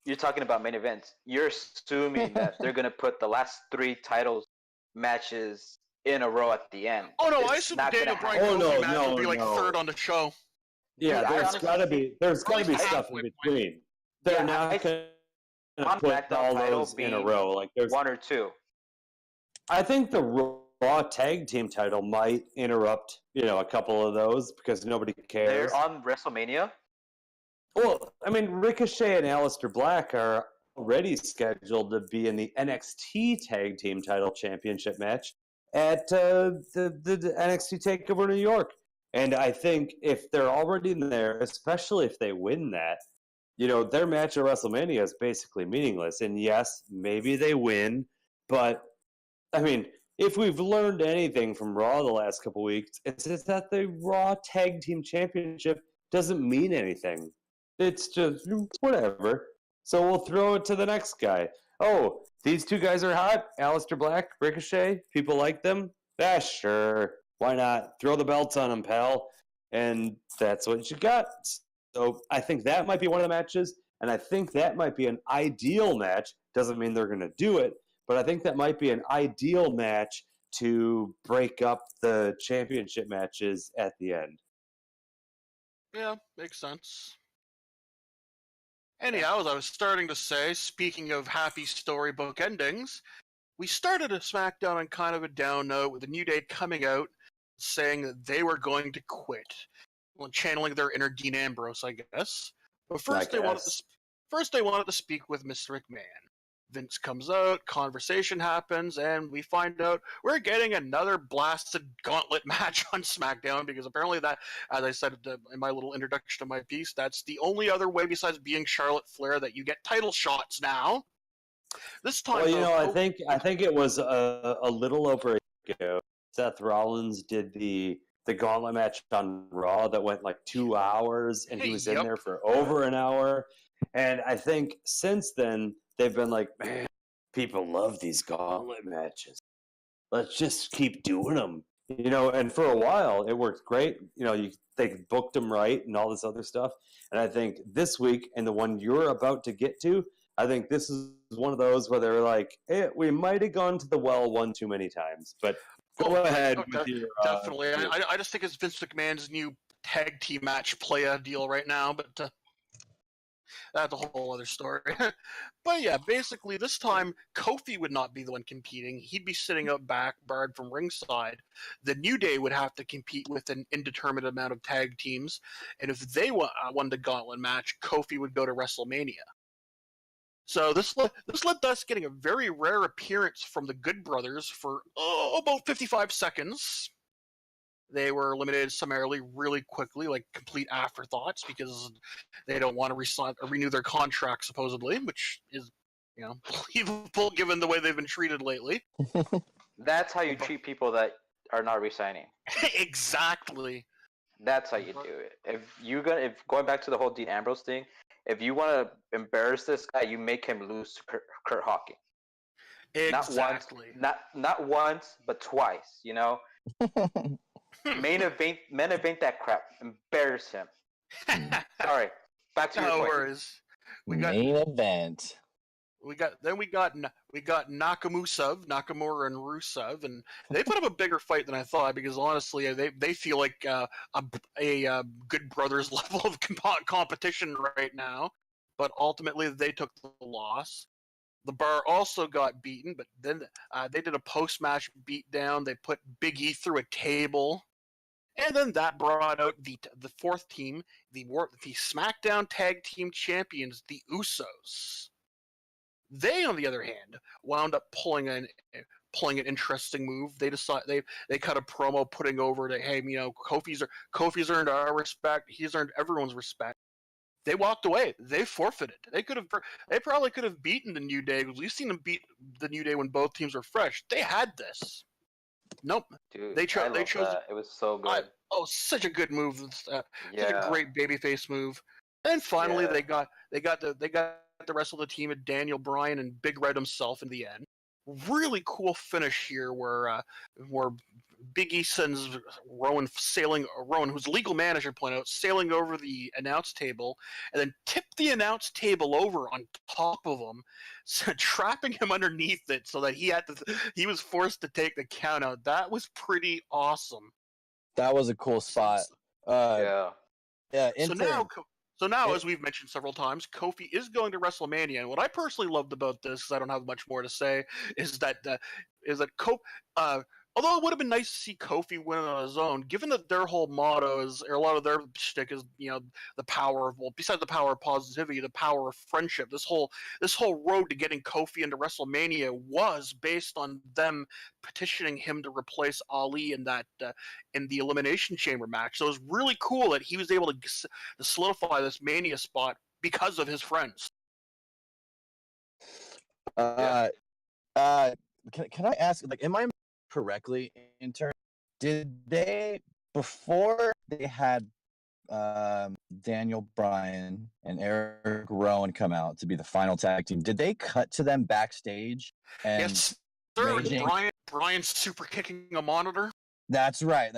you're talking about main events. You're assuming that they're gonna put the last 3 titles matches in a row at the end. Oh no, I assume the Daniel Bryan Kofi match will be like third on the show. Yeah, there's gotta be stuff in between. They're not gonna put all those in a row. Like there's 1 or 2. I think the Raw tag team title might interrupt, a couple of those because nobody cares. They're on Wrestle Mania. Well, I mean, Ricochet and Aleister Black are already scheduled to be in the NXT Tag Team Title Championship match at the NXT TakeOver New York. And I think if they're already in there, especially if they win that, their match at WrestleMania is basically meaningless. And yes, maybe they win, but I mean, if we've learned anything from Raw the last couple weeks, it's that the Raw Tag Team Championship doesn't mean anything. It's just whatever. So we'll throw it to the next guy. Oh, these 2 guys are hot. Aleister Black, Ricochet. People like them. Yeah, sure. Why not? Throw the belts on them, pal. And that's what you got. So I think that might be one of the matches. And I think that might be an ideal match. Doesn't mean they're going to do it. But I think that might be an ideal match to break up the championship matches at the end. Yeah, makes sense. Anyhow, as I was starting to say, speaking of happy storybook endings, we started a SmackDown on kind of a down note with the New Day coming out saying that they were going to quit. Well, channeling their inner Dean Ambrose, I guess. But first they wanted to speak with Mr. McMahon. Vince comes out, conversation happens, and we find out we're getting another blasted gauntlet match on SmackDown because apparently that, as I said in my little introduction to my piece, that's the only other way besides being Charlotte Flair that you get title shots now. This time, well, I think it was a little over a year ago. Seth Rollins did the gauntlet match on Raw that went like 2 hours, and he was in there for over an hour. And I think since then, they've been like, man, people love these gauntlet matches. Let's just keep doing them. And for a while, it worked great. They booked them right and all this other stuff. And I think this week, and the one you're about to get to, I think this is one of those where they're like, we might have gone to the well one too many times. But go ahead with your... Definitely. I just think it's Vince McMahon's new tag team match playa deal right now, but... that's a whole other story. But yeah, basically this time Kofi would not be the one competing. He'd be sitting up back, barred from ringside. The New Day would have to compete with an indeterminate amount of tag teams. And if they won the gauntlet match, Kofi would go to Wrestle Mania. So this led to us getting a very rare appearance from the Good Brothers for about 55 seconds. They were eliminated summarily really quickly, like complete afterthoughts, because they don't want to renew their contract, supposedly, which is, believable given the way they've been treated lately. That's how you treat people that are not resigning. Exactly. That's how you do it. If going back to the whole Dean Ambrose thing, if you want to embarrass this guy, you make him lose to Kurt Hawkins. Exactly. Not once, but twice. Main event that crap. Embarrass him. Sorry. Back to your point. Worries. Main event. We got Nakamura and Rusev, and they put up a bigger fight than I thought because honestly, they feel like a Good Brothers level of competition right now. But ultimately, they took the loss. The Bar also got beaten, but then they did a post-match beatdown. They put Big E through a table. And then that brought out the fourth team, the SmackDown Tag Team Champions, the Usos. They, on the other hand, wound up pulling an interesting move. They cut a promo putting over to, hey, Kofi's earned our respect. He's earned everyone's respect. they walked away. They forfeited. They probably could have beaten the New Day. We've seen them beat the New Day when both teams were fresh. They had this. Nope. Dude, They chose. I love that. It was so good. Such a good move. Such Yeah. a great babyface move. And finally, Yeah. they got the rest of the team of Daniel Bryan and Big Red himself in the end. Really cool finish here, where Big E sends Rowan, who's legal manager, point out, sailing over the announce table, and then tipped the announce table over on top of him, so trapping him underneath it, so that he was forced to take the count out. That was pretty awesome. That was a cool spot. Yeah. Yeah. So now, as we've mentioned several times, Kofi is going to Wrestle Mania, and what I personally loved about this, because I don't have much more to say, is that although it would have been nice to see Kofi win on his own, given that their whole motto is, or a lot of their shtick is, the power of, besides the power of positivity, the power of friendship. This whole road to getting Kofi into WrestleMania was based on them petitioning him to replace Ali in the Elimination Chamber match. So it was really cool that he was able to solidify this Mania spot because of his friends. Can I ask, like, am I correctly in turn? Did they, before they had Daniel Bryan and Eric Rowan come out to be the final tag team, did they cut to them backstage and yes, sir. Bryan's super kicking a monitor? That's right.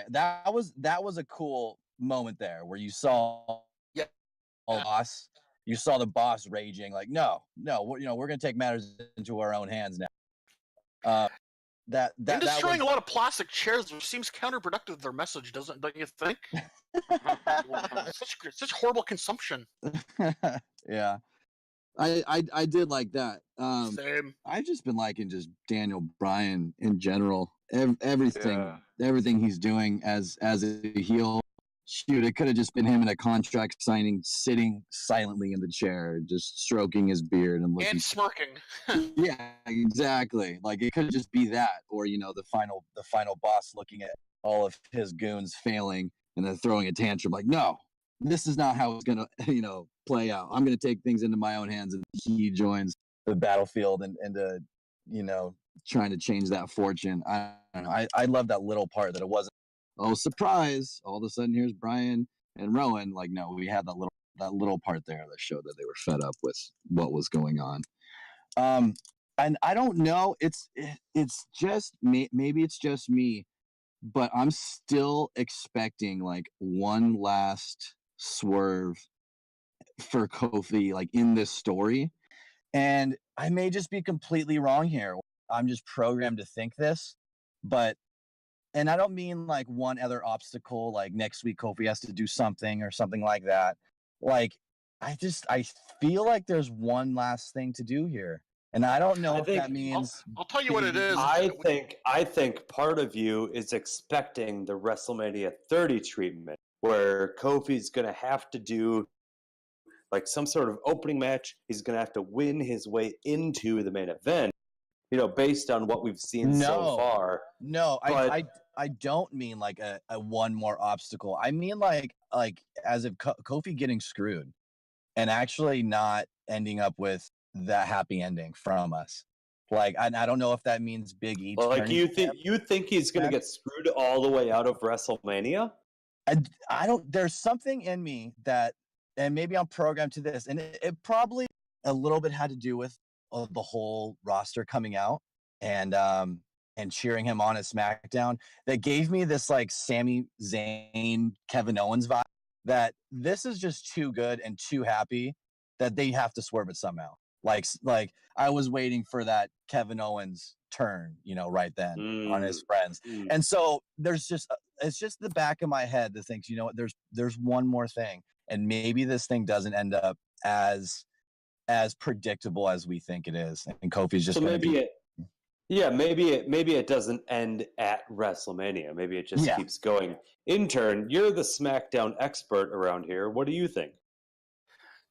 That was a cool moment there where you saw boss. You saw the boss raging, like, no, we're gonna take matters into our own hands now. And destroying a lot of plastic chairs, which seems counterproductive to their message, don't you think? such horrible consumption. Yeah, I did like that. Same. I've just been liking just Daniel Bryan in general. Everything he's doing as a heel. Shoot, it could have just been him in a contract signing, sitting silently in the chair, just stroking his beard and looking and smirking. Yeah, exactly. Like, it could just be that, or the final boss looking at all of his goons failing and then throwing a tantrum, like, no, this is not how it's gonna play out. I'm gonna take things into my own hands, and he joins the battlefield and trying to change that fortune. I don't know. I love that little part that it wasn't, oh, surprise, all of a sudden here's Bryan and Rowan. Like, no, we had that little part there that showed that they were fed up with what was going on. And I don't know, it's just me, maybe it's just me, but I'm still expecting like one last swerve for Kofi, like, in this story. And I may just be completely wrong here. I'm just programmed to think this, and I don't mean like one other obstacle, like next week Kofi has to do something or something like that. Like, I feel like there's one last thing to do here. And I don't know if that means... I'll tell you what it is. I think part of you is expecting the WrestleMania 30 treatment, where Kofi's going to have to do like some sort of opening match. He's going to have to win his way into the main event, based on what we've seen so far. No, I don't mean like a one more obstacle. I mean like as if Kofi getting screwed and actually not ending up with that happy ending from us. Like, I don't know if that means Big E. Well, like, you think he's going to get screwed all the way out of WrestleMania? I don't. There's something in me that, and maybe I'm programmed to this, and it probably a little bit had to do with the whole roster coming out and cheering him on at SmackDown, that gave me this like Sami Zayn, Kevin Owens vibe, that this is just too good and too happy that they have to swerve it somehow. Like I was waiting for that Kevin Owens turn, right then on his friends. And so it's just the back of my head that thinks, there's one more thing, and maybe this thing doesn't end up as predictable as we think it is, and Kofi's just maybe it doesn't end at WrestleMania. Maybe it just keeps going. Intern, you're the SmackDown expert around here. What do you think?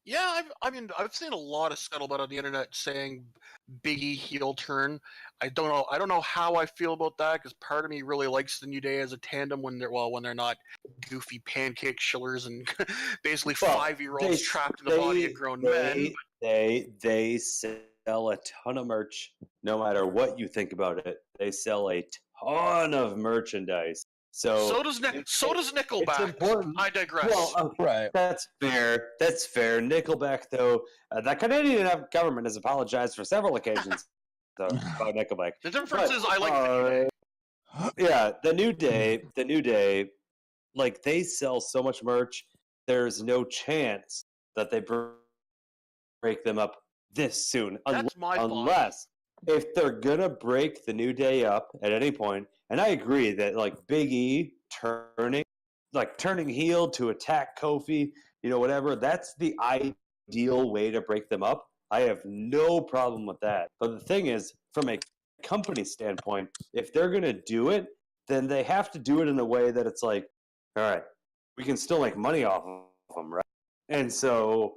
Yeah, I've seen a lot of scuttlebutt on the internet saying Big E heel turn. I don't know how I feel about that, because part of me really likes the New Day as a tandem when they're not goofy pancake shillers and basically Well, 5-year-olds trapped in the body of grown men. They sell a ton of merch, no matter what you think about it. They sell a ton of merchandise. So does Nickelback. It's important. I digress. Well, Right. that's fair. That's fair. Nickelback, though, the Canadian government has apologized for several occasions about Nickelback. The difference is I like the New Day. Yeah, the New Day, like they sell so much merch. There's no chance that they break them up this soon, That's my thought. unless if they're gonna break the New Day up at any point. And I agree that like Big E turning heel to attack Kofi, whatever. That's the ideal way to break them up. I have no problem with that. But the thing is, from a company standpoint, if they're going to do it, then they have to do it in a way that it's like, all right, we can still make money off of them, right? And so,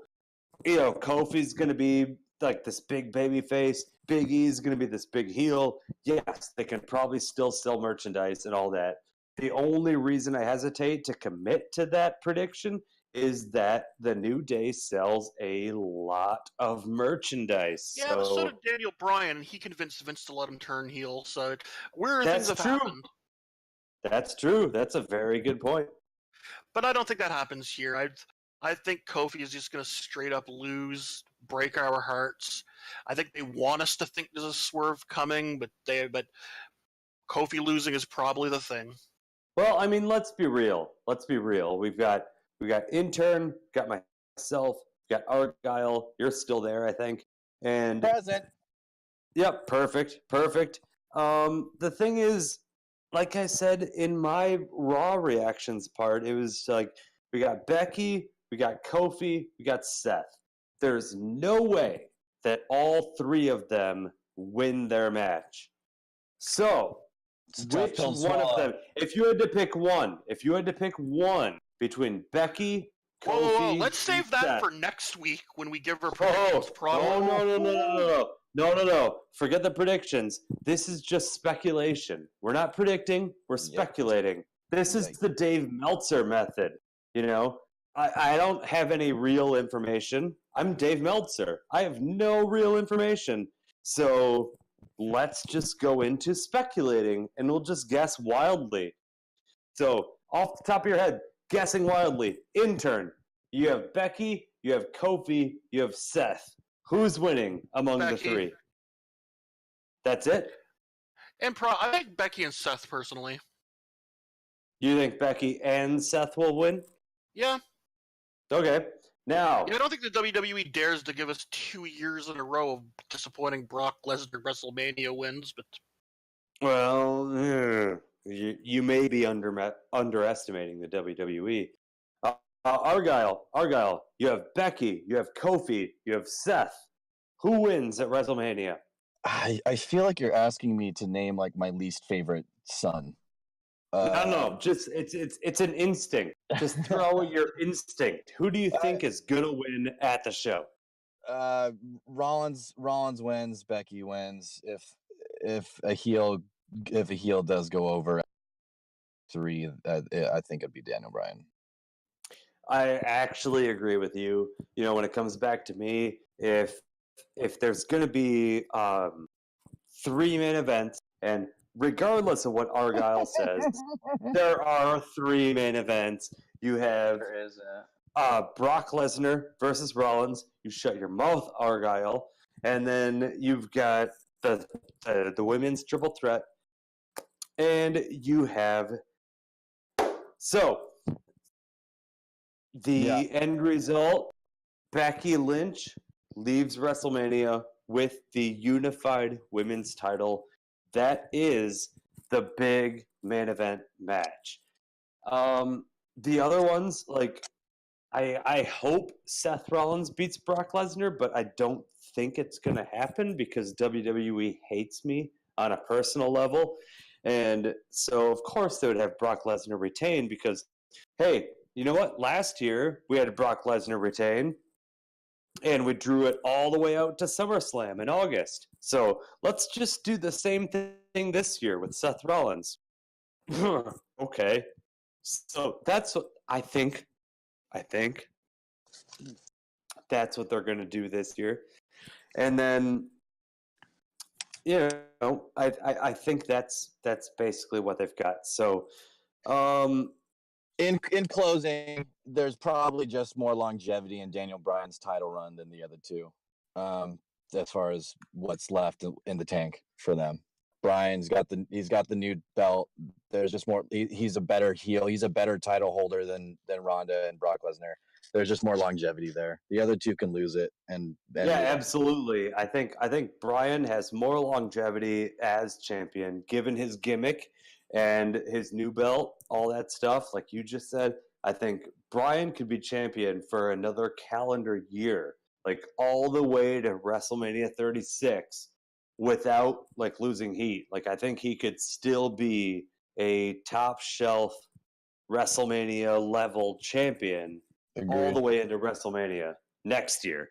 Kofi's going to be like this big baby face. Big E's going to be this big heel. Yes, they can probably still sell merchandise and all that. The only reason I hesitate to commit to that prediction is that the New Day sells a lot of merchandise. Yeah, but so did Daniel Bryan, and he convinced Vince to let him turn heel. So where things have happened. That's true. That's a very good point. But I don't think that happens here. I think Kofi is just going to straight up lose, break our hearts. I think they want us to think there's a swerve coming, but Kofi losing is probably the thing. Well, I mean, let's be real. We've got Intern, got myself, got Argyle. You're still there, I think. And Present. Yep, perfect. The thing is, like I said in my Raw reactions part, it was like we got Becky, we got Kofi, we got Seth. There's no way that all three of them win their match. So, which one of them? If you had to pick one between Becky, Kofi, whoa, let's save that Seth. for next week when we give our predictions. No. Forget the predictions. This is just speculation. We're not predicting. We're speculating. This is the Dave Meltzer method. I don't have any real information. I'm Dave Meltzer. I have no real information. So let's just go into speculating, and we'll just guess wildly. So off the top of your head, guessing wildly. Intern, you have Becky, you have Kofi, you have Seth. Who's winning among the three? That's it? I think Becky and Seth, personally. You think Becky and Seth will win? Yeah. Okay. Now... Yeah, I don't think the WWE dares to give us 2 years in a row of disappointing Brock Lesnar WrestleMania wins, but... Well, you may be underestimating the WWE. Argyle, you have Becky, you have Kofi, you have Seth. Who wins at WrestleMania? I feel like you're asking me to name like my least favorite son. No. Just it's an instinct. Just throw your instinct. Who do you think is gonna win at the show? Rollins wins. Becky wins. If a heel does go over 3, I think it'd be Daniel Bryan. I actually agree with you. When it comes back to me, if there's going to be 3 main events, and regardless of what Argyle says, there are 3 main events. You have Brock Lesnar versus Rollins. You shut your mouth, Argyle. And then you've got the women's triple threat. And you have... So... The end result, Becky Lynch leaves WrestleMania with the unified women's title. That is the big main event match. The other ones, like, I hope Seth Rollins beats Brock Lesnar, but I don't think it's going to happen because WWE hates me on a personal level. And so, of course, they would have Brock Lesnar retain because, hey, you know what? Last year, we had Brock Lesnar retain, and we drew it all the way out to SummerSlam in August. So let's just do the same thing this year with Seth Rollins. Okay. So that's what I think. I think that's what they're going to do this year. And then, I think that's basically what they've got. So, in closing, there's probably just more longevity in Daniel Bryan's title run than the other two, as far as what's left in the tank for them. Bryan's got the new belt. There's just more. He's a better heel. He's a better title holder than Ronda and Brock Lesnar. There's just more longevity there. The other two can lose it, and yeah, absolutely. I think Bryan has more longevity as champion, given his gimmick and his new belt, all that stuff. Like you just said, I think Bryan could be champion for another calendar year, like all the way to WrestleMania 36, without like losing heat. Like I think he could still be a top shelf WrestleMania level champion. Agreed. All the way into WrestleMania next year.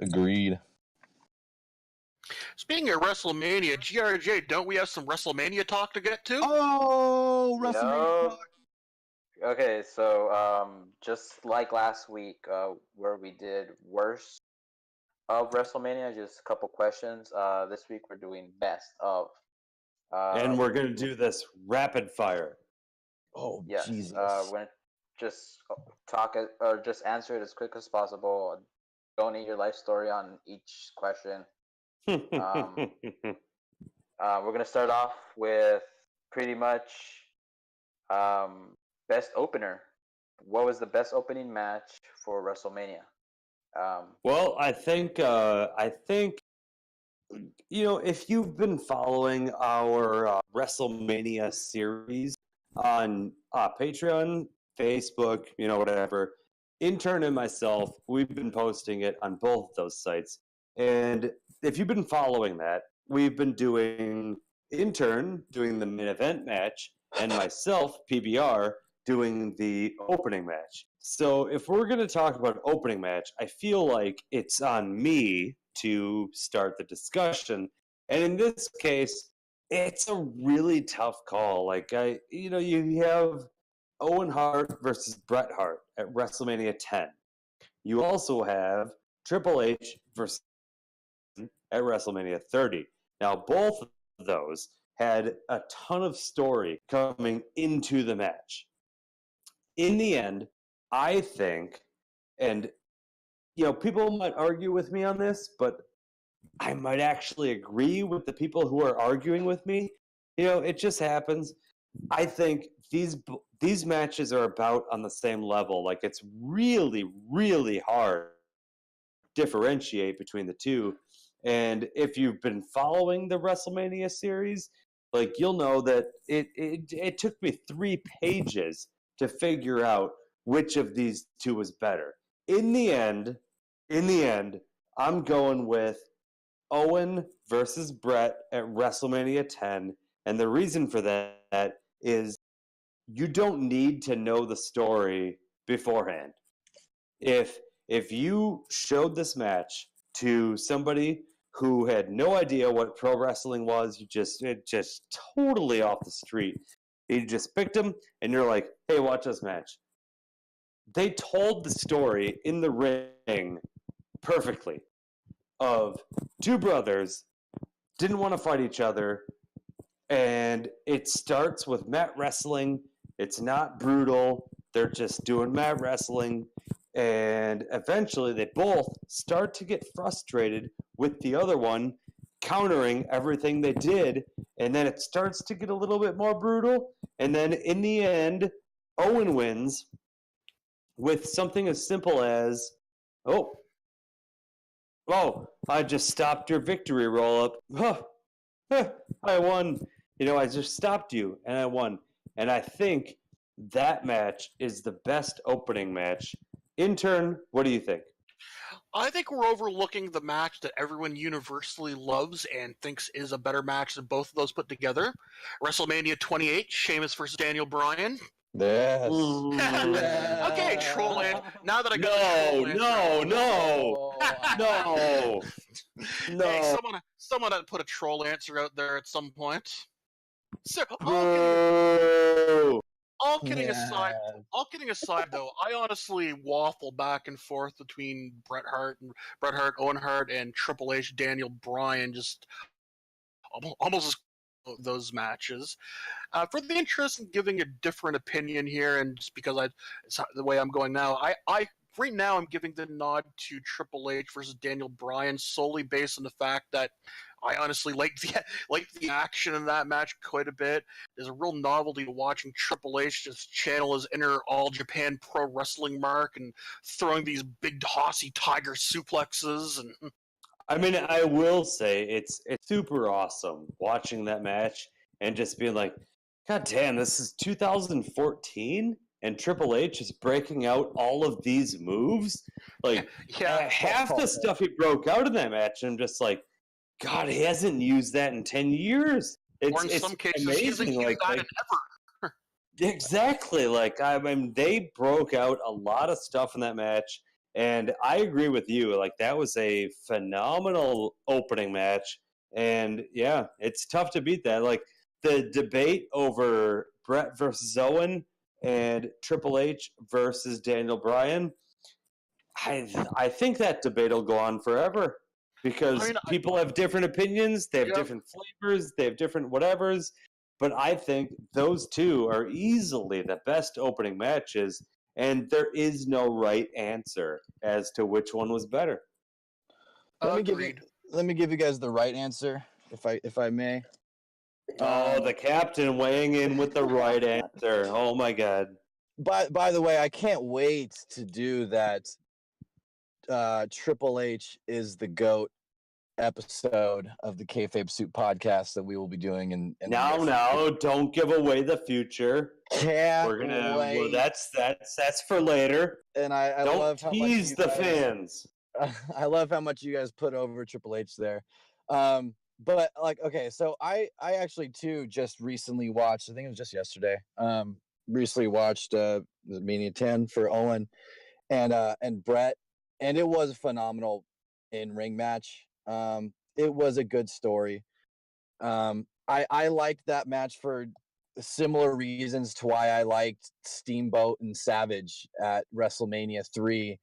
Agreed. Speaking of WrestleMania, GRJ, don't we have some WrestleMania talk to get to? Oh, WrestleMania talk. Okay, so just like last week, where we did worst of WrestleMania, just a couple questions. This week we're doing best of. And we're gonna do this rapid fire. Oh, yes. Jesus. We're gonna just talk or just answer it as quick as possible. Donate your life story on each question. We're gonna start off with pretty much best opener. What was the best opening match for WrestleMania? Well, I think if you've been following our WrestleMania series on Patreon, Facebook, whatever, Intern and myself, we've been posting it on both those sites. And if you've been following that, we've been doing Intern doing the main event match, and myself, PBR, doing the opening match. So if we're going to talk about opening match, I feel like it's on me to start the discussion. And in this case, it's a really tough call. Like you have Owen Hart versus Bret Hart at WrestleMania 10. You also have Triple H versus at WrestleMania 30. Now, both of those had a ton of story coming into the match. In the end, I think, and people might argue with me on this, but I might actually agree with the people who are arguing with me. It just happens. I think these matches are about on the same level. Like it's really, really hard to differentiate between the two. And if you've been following the WrestleMania series, like you'll know that it took me 3 pages to figure out which of these two was better. In the end, I'm going with Owen versus Bret at WrestleMania 10. And the reason for that is you don't need to know the story beforehand. If you showed this match to somebody who had no idea what pro wrestling was, it just totally off the street. You just picked them and you're like, hey, watch this match. They told the story in the ring perfectly of 2 brothers didn't want to fight each other, and it starts with mat wrestling. It's not brutal. They're just doing mat wrestling, and eventually they both start to get frustrated with the other one countering everything they did, and then it starts to get a little bit more brutal, and then in the end, Owen wins with something as simple as, oh, I just stopped your victory roll-up. I won. I just stopped you, and I won. And I think that match is the best opening match. Intern, what do you think? I think we're overlooking the match that everyone universally loves and thinks is a better match than both of those put together. WrestleMania 28, Sheamus versus Daniel Bryan. Yes. Okay, troll answer. Now that I got No. Hey, someone had to put a troll answer out there at some point. So all kidding aside, though, I honestly waffle back and forth between Bret Hart, Owen Hart, and Triple H, Daniel Bryan, just almost as those matches. For the interest in giving a different opinion here, and just because it's the way I'm going now, I right now I'm giving the nod to Triple H versus Daniel Bryan solely based on the fact that I honestly like the action in that match quite a bit. There's a real novelty to watching Triple H just channel his inner All Japan Pro Wrestling mark and throwing these big hossy tiger suplexes. And I mean, I will say it's super awesome watching that match and just being like, God damn, this is 2014 and Triple H is breaking out all of these moves. Like, half the stuff he broke out in that match, I'm just like, God, he hasn't used that in 10 years. Or in some cases, amazing. He hasn't used that in ever. Exactly. Like, I mean, they broke out a lot of stuff in that match, and I agree with you. Like, that was a phenomenal opening match, and yeah, it's tough to beat that. Like, the debate over Bret versus Owen and Triple H versus Daniel Bryan, I think that debate will go on forever. Because people have different opinions, they have different flavors, they have different whatevers. But I think those two are easily the best opening matches, and there is no right answer as to which one was better. Let me give you guys the right answer, if I may. Oh, the captain weighing in with the right answer. Oh my God. By the way, I can't wait to do that. Triple H is the GOAT episode of the Kayfabe Soup podcast that we will be doing in No, don't give away the future. Can't We're gonna. wait. Well, that's for later. And I don't love how tease much the fans. I love how much you guys put over Triple H there. But like, okay, so I actually too just recently watched. I think it was just yesterday. Recently watched Mania 10 for Owen and Bret. And it was a phenomenal in-ring match. It was a good story. I liked that match for similar reasons to why I liked Steamboat and Savage at Wrestle Mania 3.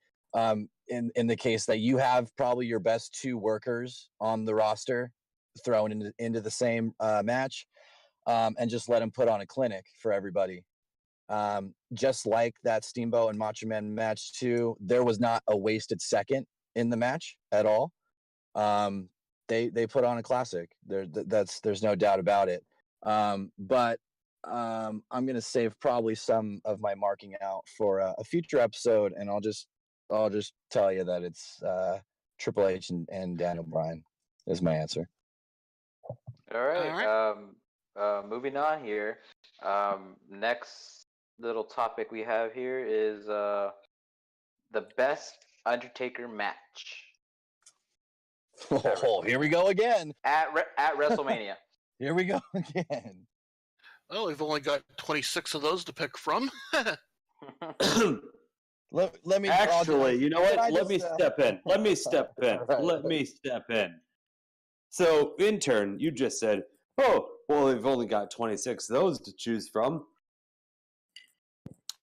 In the case that you have probably your best two workers on the roster thrown into the same match, and just let them put on a clinic for everybody. Just like that Steamboat and Macho Man match too, there was not a wasted second in the match at all. They put on a classic. There's no doubt about it. But I'm gonna save probably some of my marking out for a future episode, and I'll just tell you that it's Triple H and Daniel Bryan is my answer. All right. Moving on here. Next little topic we have here is the best Undertaker match. Oh, here we go again. At WrestleMania. Here we go again. Well, we've only got 26 of those to pick from. Let me actually, you know what? Let me step in. Let me step in. Let me step in. So, intern, you just said, oh, well, we've only got 26 of those to choose from.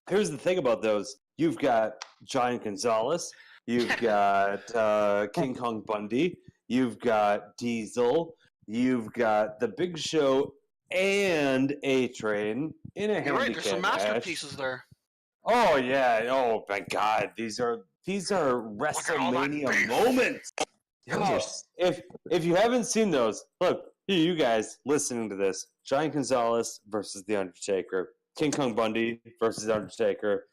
Here's the thing about those. You've got Giant Gonzalez. You've got King Kong Bundy. You've got Diesel. You've got The Big Show and A-Train in a handicap match. You're right, there's some masterpieces there. Oh, yeah. Oh, my God. These are WrestleMania moments. Oh, if you haven't seen those, look, you guys listening to this, Giant Gonzalez versus The Undertaker, King Kong Bundy versus Undertaker,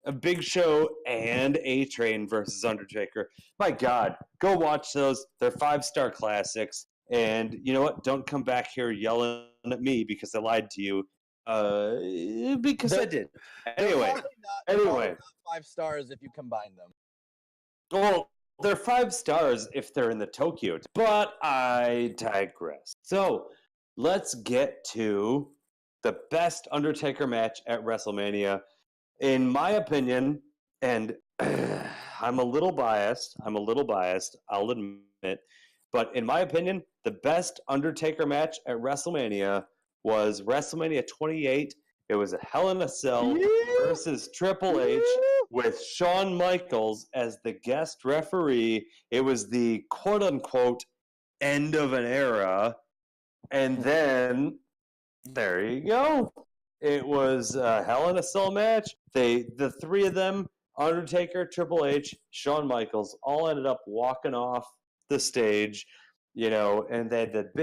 A Big Show and A-Train versus Undertaker. My God, go watch those. They're 5-star classics. And you know what? Don't come back here yelling at me because I lied to you. Because I did. Anyway. 5 stars if you combine them. Well, they're 5 stars if they're in the Tokyo. But I digress. So let's get to the best Undertaker match at WrestleMania. In my opinion, and I'm a little biased, I'll admit, but in my opinion, the best Undertaker match at WrestleMania was WrestleMania 28 It was a Hell in a Cell versus Triple H with Shawn Michaels as the guest referee. It was the quote-unquote end of an era. And then, there you go. It was a Hell in a Cell match. The three of them, Undertaker, Triple H, Shawn Michaels, all ended up walking off the stage, and they had that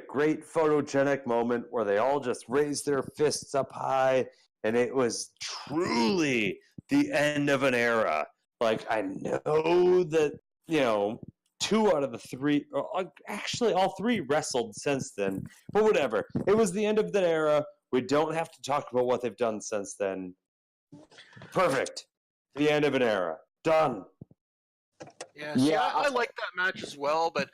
great photogenic moment where they all just raised their fists up high, and it was truly the end of an era. Like, I know that, two out of the three, actually all three wrestled since then, but whatever. It was the end of that era. We don't have to talk about what they've done since then. Perfect. The end of an era. Done. Yeah, I like that match as well, but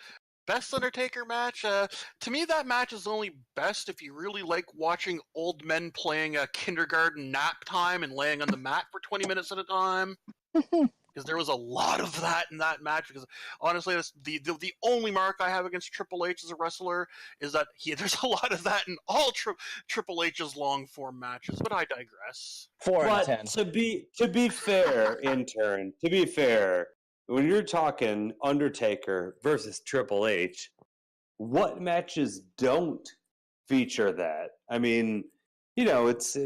best Undertaker match? To me, that match is only best if you really like watching old men playing a kindergarten nap time and laying on the mat for 20 minutes at a time. Because there was a lot of that in that match. Because honestly, that's the only mark I have against Triple H as a wrestler is that there's a lot of that in all Triple H's long form matches. But I digress. 4 out of 10. To be fair, intern. To be fair, when you're talking Undertaker versus Triple H, what matches don't feature that? I mean, it's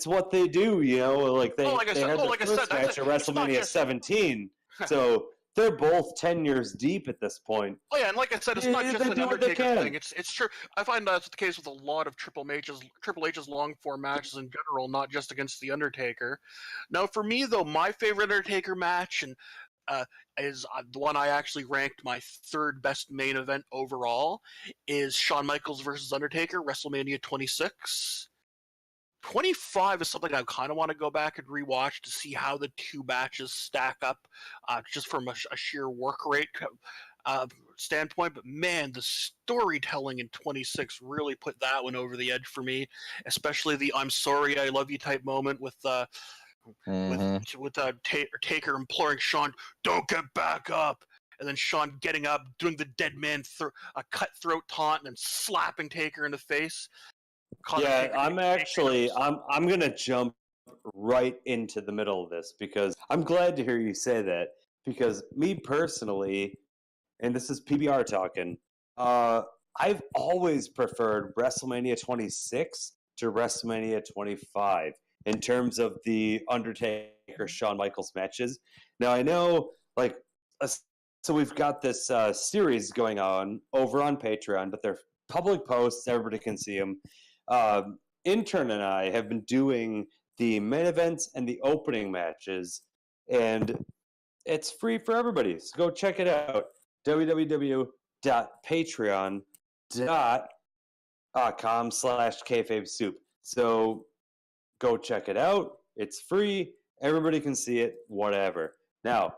what they do. Like they had the first match at Wrestle Mania 17, so they're both 10 years deep at this point. Oh yeah, and like I said, it's not just an Undertaker thing. It's true. I find that's the case with a lot of Triple H's long form matches in general, not just against the Undertaker. Now, for me though, my favorite Undertaker match is the one I actually ranked my third best main event overall is Shawn Michaels versus Undertaker, Wrestle Mania 26. 25 is something I kind of want to go back and rewatch to see how the two matches stack up, just from a sheer work rate standpoint. But man, the storytelling in 26 really put that one over the edge for me, especially the "I'm sorry, I love you" type moment with Taker imploring Shawn, "Don't get back up," and then Shawn getting up, doing the dead man a cutthroat taunt, and then slapping Taker in the face. Yeah, I'm going to jump right into the middle of this because I'm glad to hear you say that, because me personally, and this is PBR talking, I've always preferred WrestleMania 26 to WrestleMania 25 in terms of the Undertaker Shawn Michaels matches. Now I know, so we've got this series going on over on Patreon, but they're public posts, everybody can see them. Intern and I have been doing the main events and the opening matches, and it's free for everybody. So go check it out. www.patreon.com/Kayfabe Soup. So go check it out. It's free. Everybody can see it. Whatever. Now,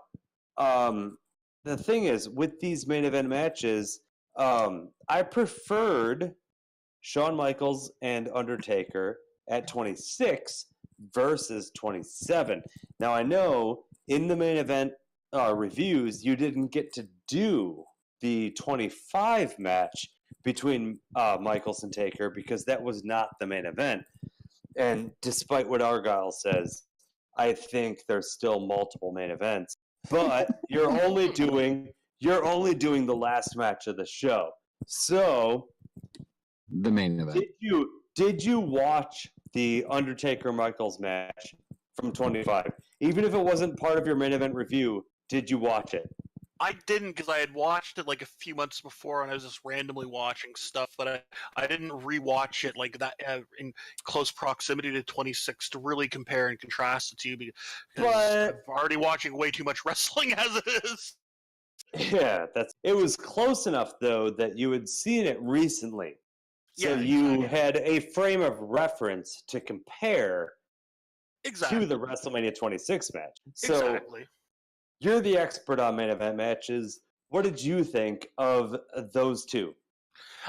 the thing is, with these main event matches, I preferred Shawn Michaels and Undertaker at 26 versus 27. Now, I know in the main event reviews, you didn't get to do the 25 match between Michaels and Taker because that was not the main event. And despite what Argyle says, I think there's still multiple main events. But you're only doing the last match of the show. So the main event. Did you watch the Undertaker Michaels match from 25? Even if it wasn't part of your main event review, did you watch it? I didn't, because I had watched it like a few months before, and I was just randomly watching stuff, but I didn't rewatch it like that in close proximity to 26 to really compare and contrast the two, because I'm already watching way too much wrestling as it is. Yeah, it was close enough though that you had seen it recently. So you had a frame of reference to compare to the WrestleMania 26 match. So you're the expert on main event matches. What did you think of those two?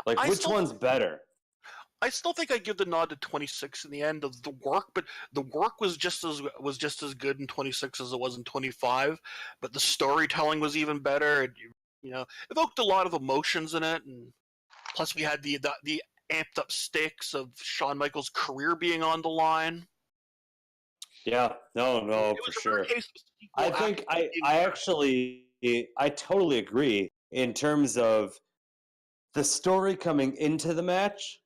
Which one's better? I still think I give the nod to 26 in the end of the work, but the work was just as good in 26 as it was in 25. But the storytelling was even better. It evoked a lot of emotions in it, and plus we had the amped up stakes of Shawn Michaels' career being on the line. Yeah, no, It for was a sure. rare case of sequel I think after being I there. actually I totally agree in terms of the story coming into the match.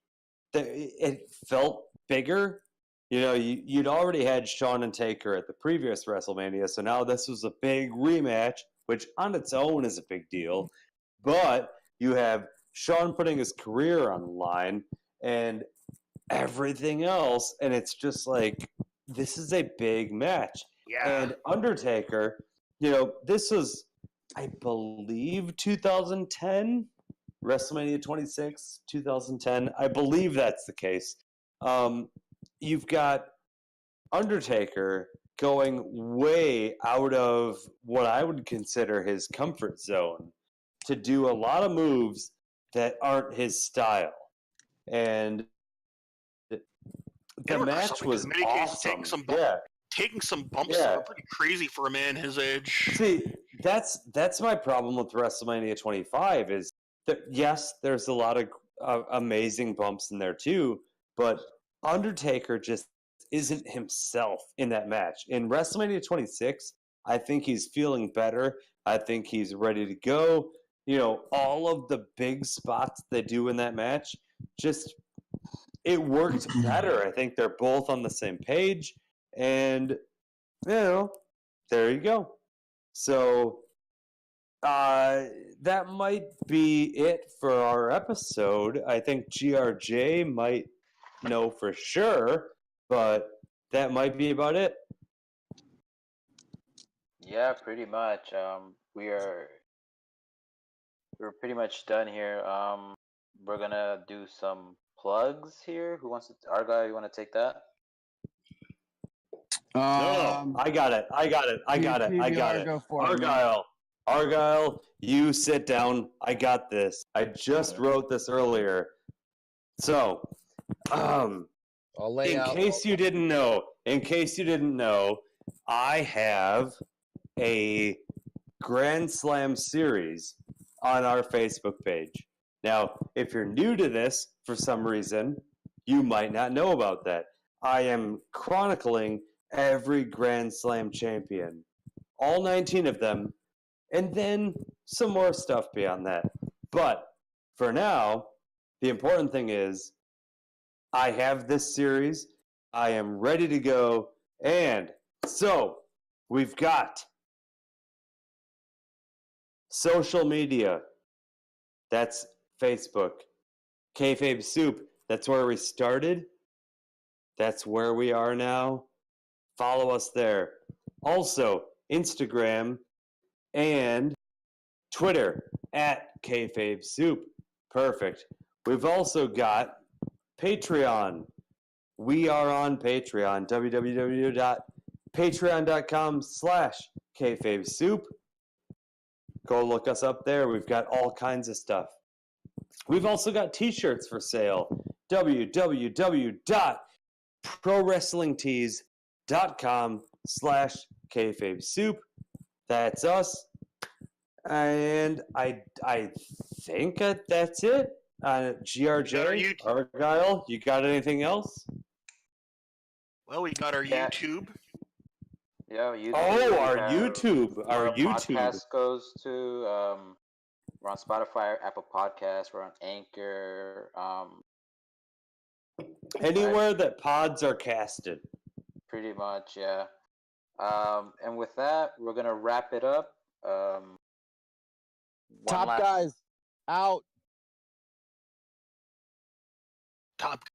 That it felt bigger. You know, you'd already had Shawn and Taker at the previous WrestleMania, so now this was a big rematch, which on its own is a big deal. But you have Shawn putting his career on the line and everything else, and it's just like this is a big match. Yeah. And Undertaker, you know, this was, I believe, 2010, WrestleMania 26, 2010. I believe that's the case. You've got Undertaker going way out of what I would consider his comfort zone to do a lot of moves that aren't his style. And the match was in many cases, awesome. taking some bumps that are pretty crazy for a man his age. See, that's my problem with WrestleMania 25 is that yes, there's a lot of amazing bumps in there too, but Undertaker just isn't himself in that match. In WrestleMania 26, I think he's feeling better. I think he's ready to go. You know, all of the big spots they do in that match just it worked better. I think they're both on the same page, and you know, there you go. So that might be it for our episode. I think GRJ might know for sure, but that might be about it. Yeah, pretty much. We're pretty much done here. We're gonna do some plugs here. Who wants to? Argyle, you want to take that? No, I got it. I got it. Go for it, man. Argyle, you sit down. I got this. I just wrote this earlier. So, I'll lay out. in case you didn't know, I have a Grand Slam series on our Facebook page. Now, if you're new to this for some reason, you might not know about that. I am chronicling every Grand Slam champion, all 19 of them, and then some more stuff beyond that. But for now, the important thing is I have this series. I am ready to go. And so we've got social media. That's Facebook. Kayfabe Soup. That's where we started. That's where we are now. Follow us there. Also, Instagram and Twitter at Kayfabe Soup. Perfect. We've also got Patreon. We are on Patreon. www.patreon.com/Kayfabe Soup. Go look us up there. We've got all kinds of stuff. We've also got t-shirts for sale. www.prowrestlingtees.com/Kayfabe Soup. That's us. And I think that's it. GRJ, Argyle, you got anything else? Well, we got our Yeah. YouTube. Yeah, YouTube. Oh, our YouTube. Our YouTube. Podcast goes to. We're on Spotify, Apple Podcasts. We're on Anchor. Anywhere that pods are casted. Pretty much, yeah. And with that, we're gonna wrap it up. Top guys out. Top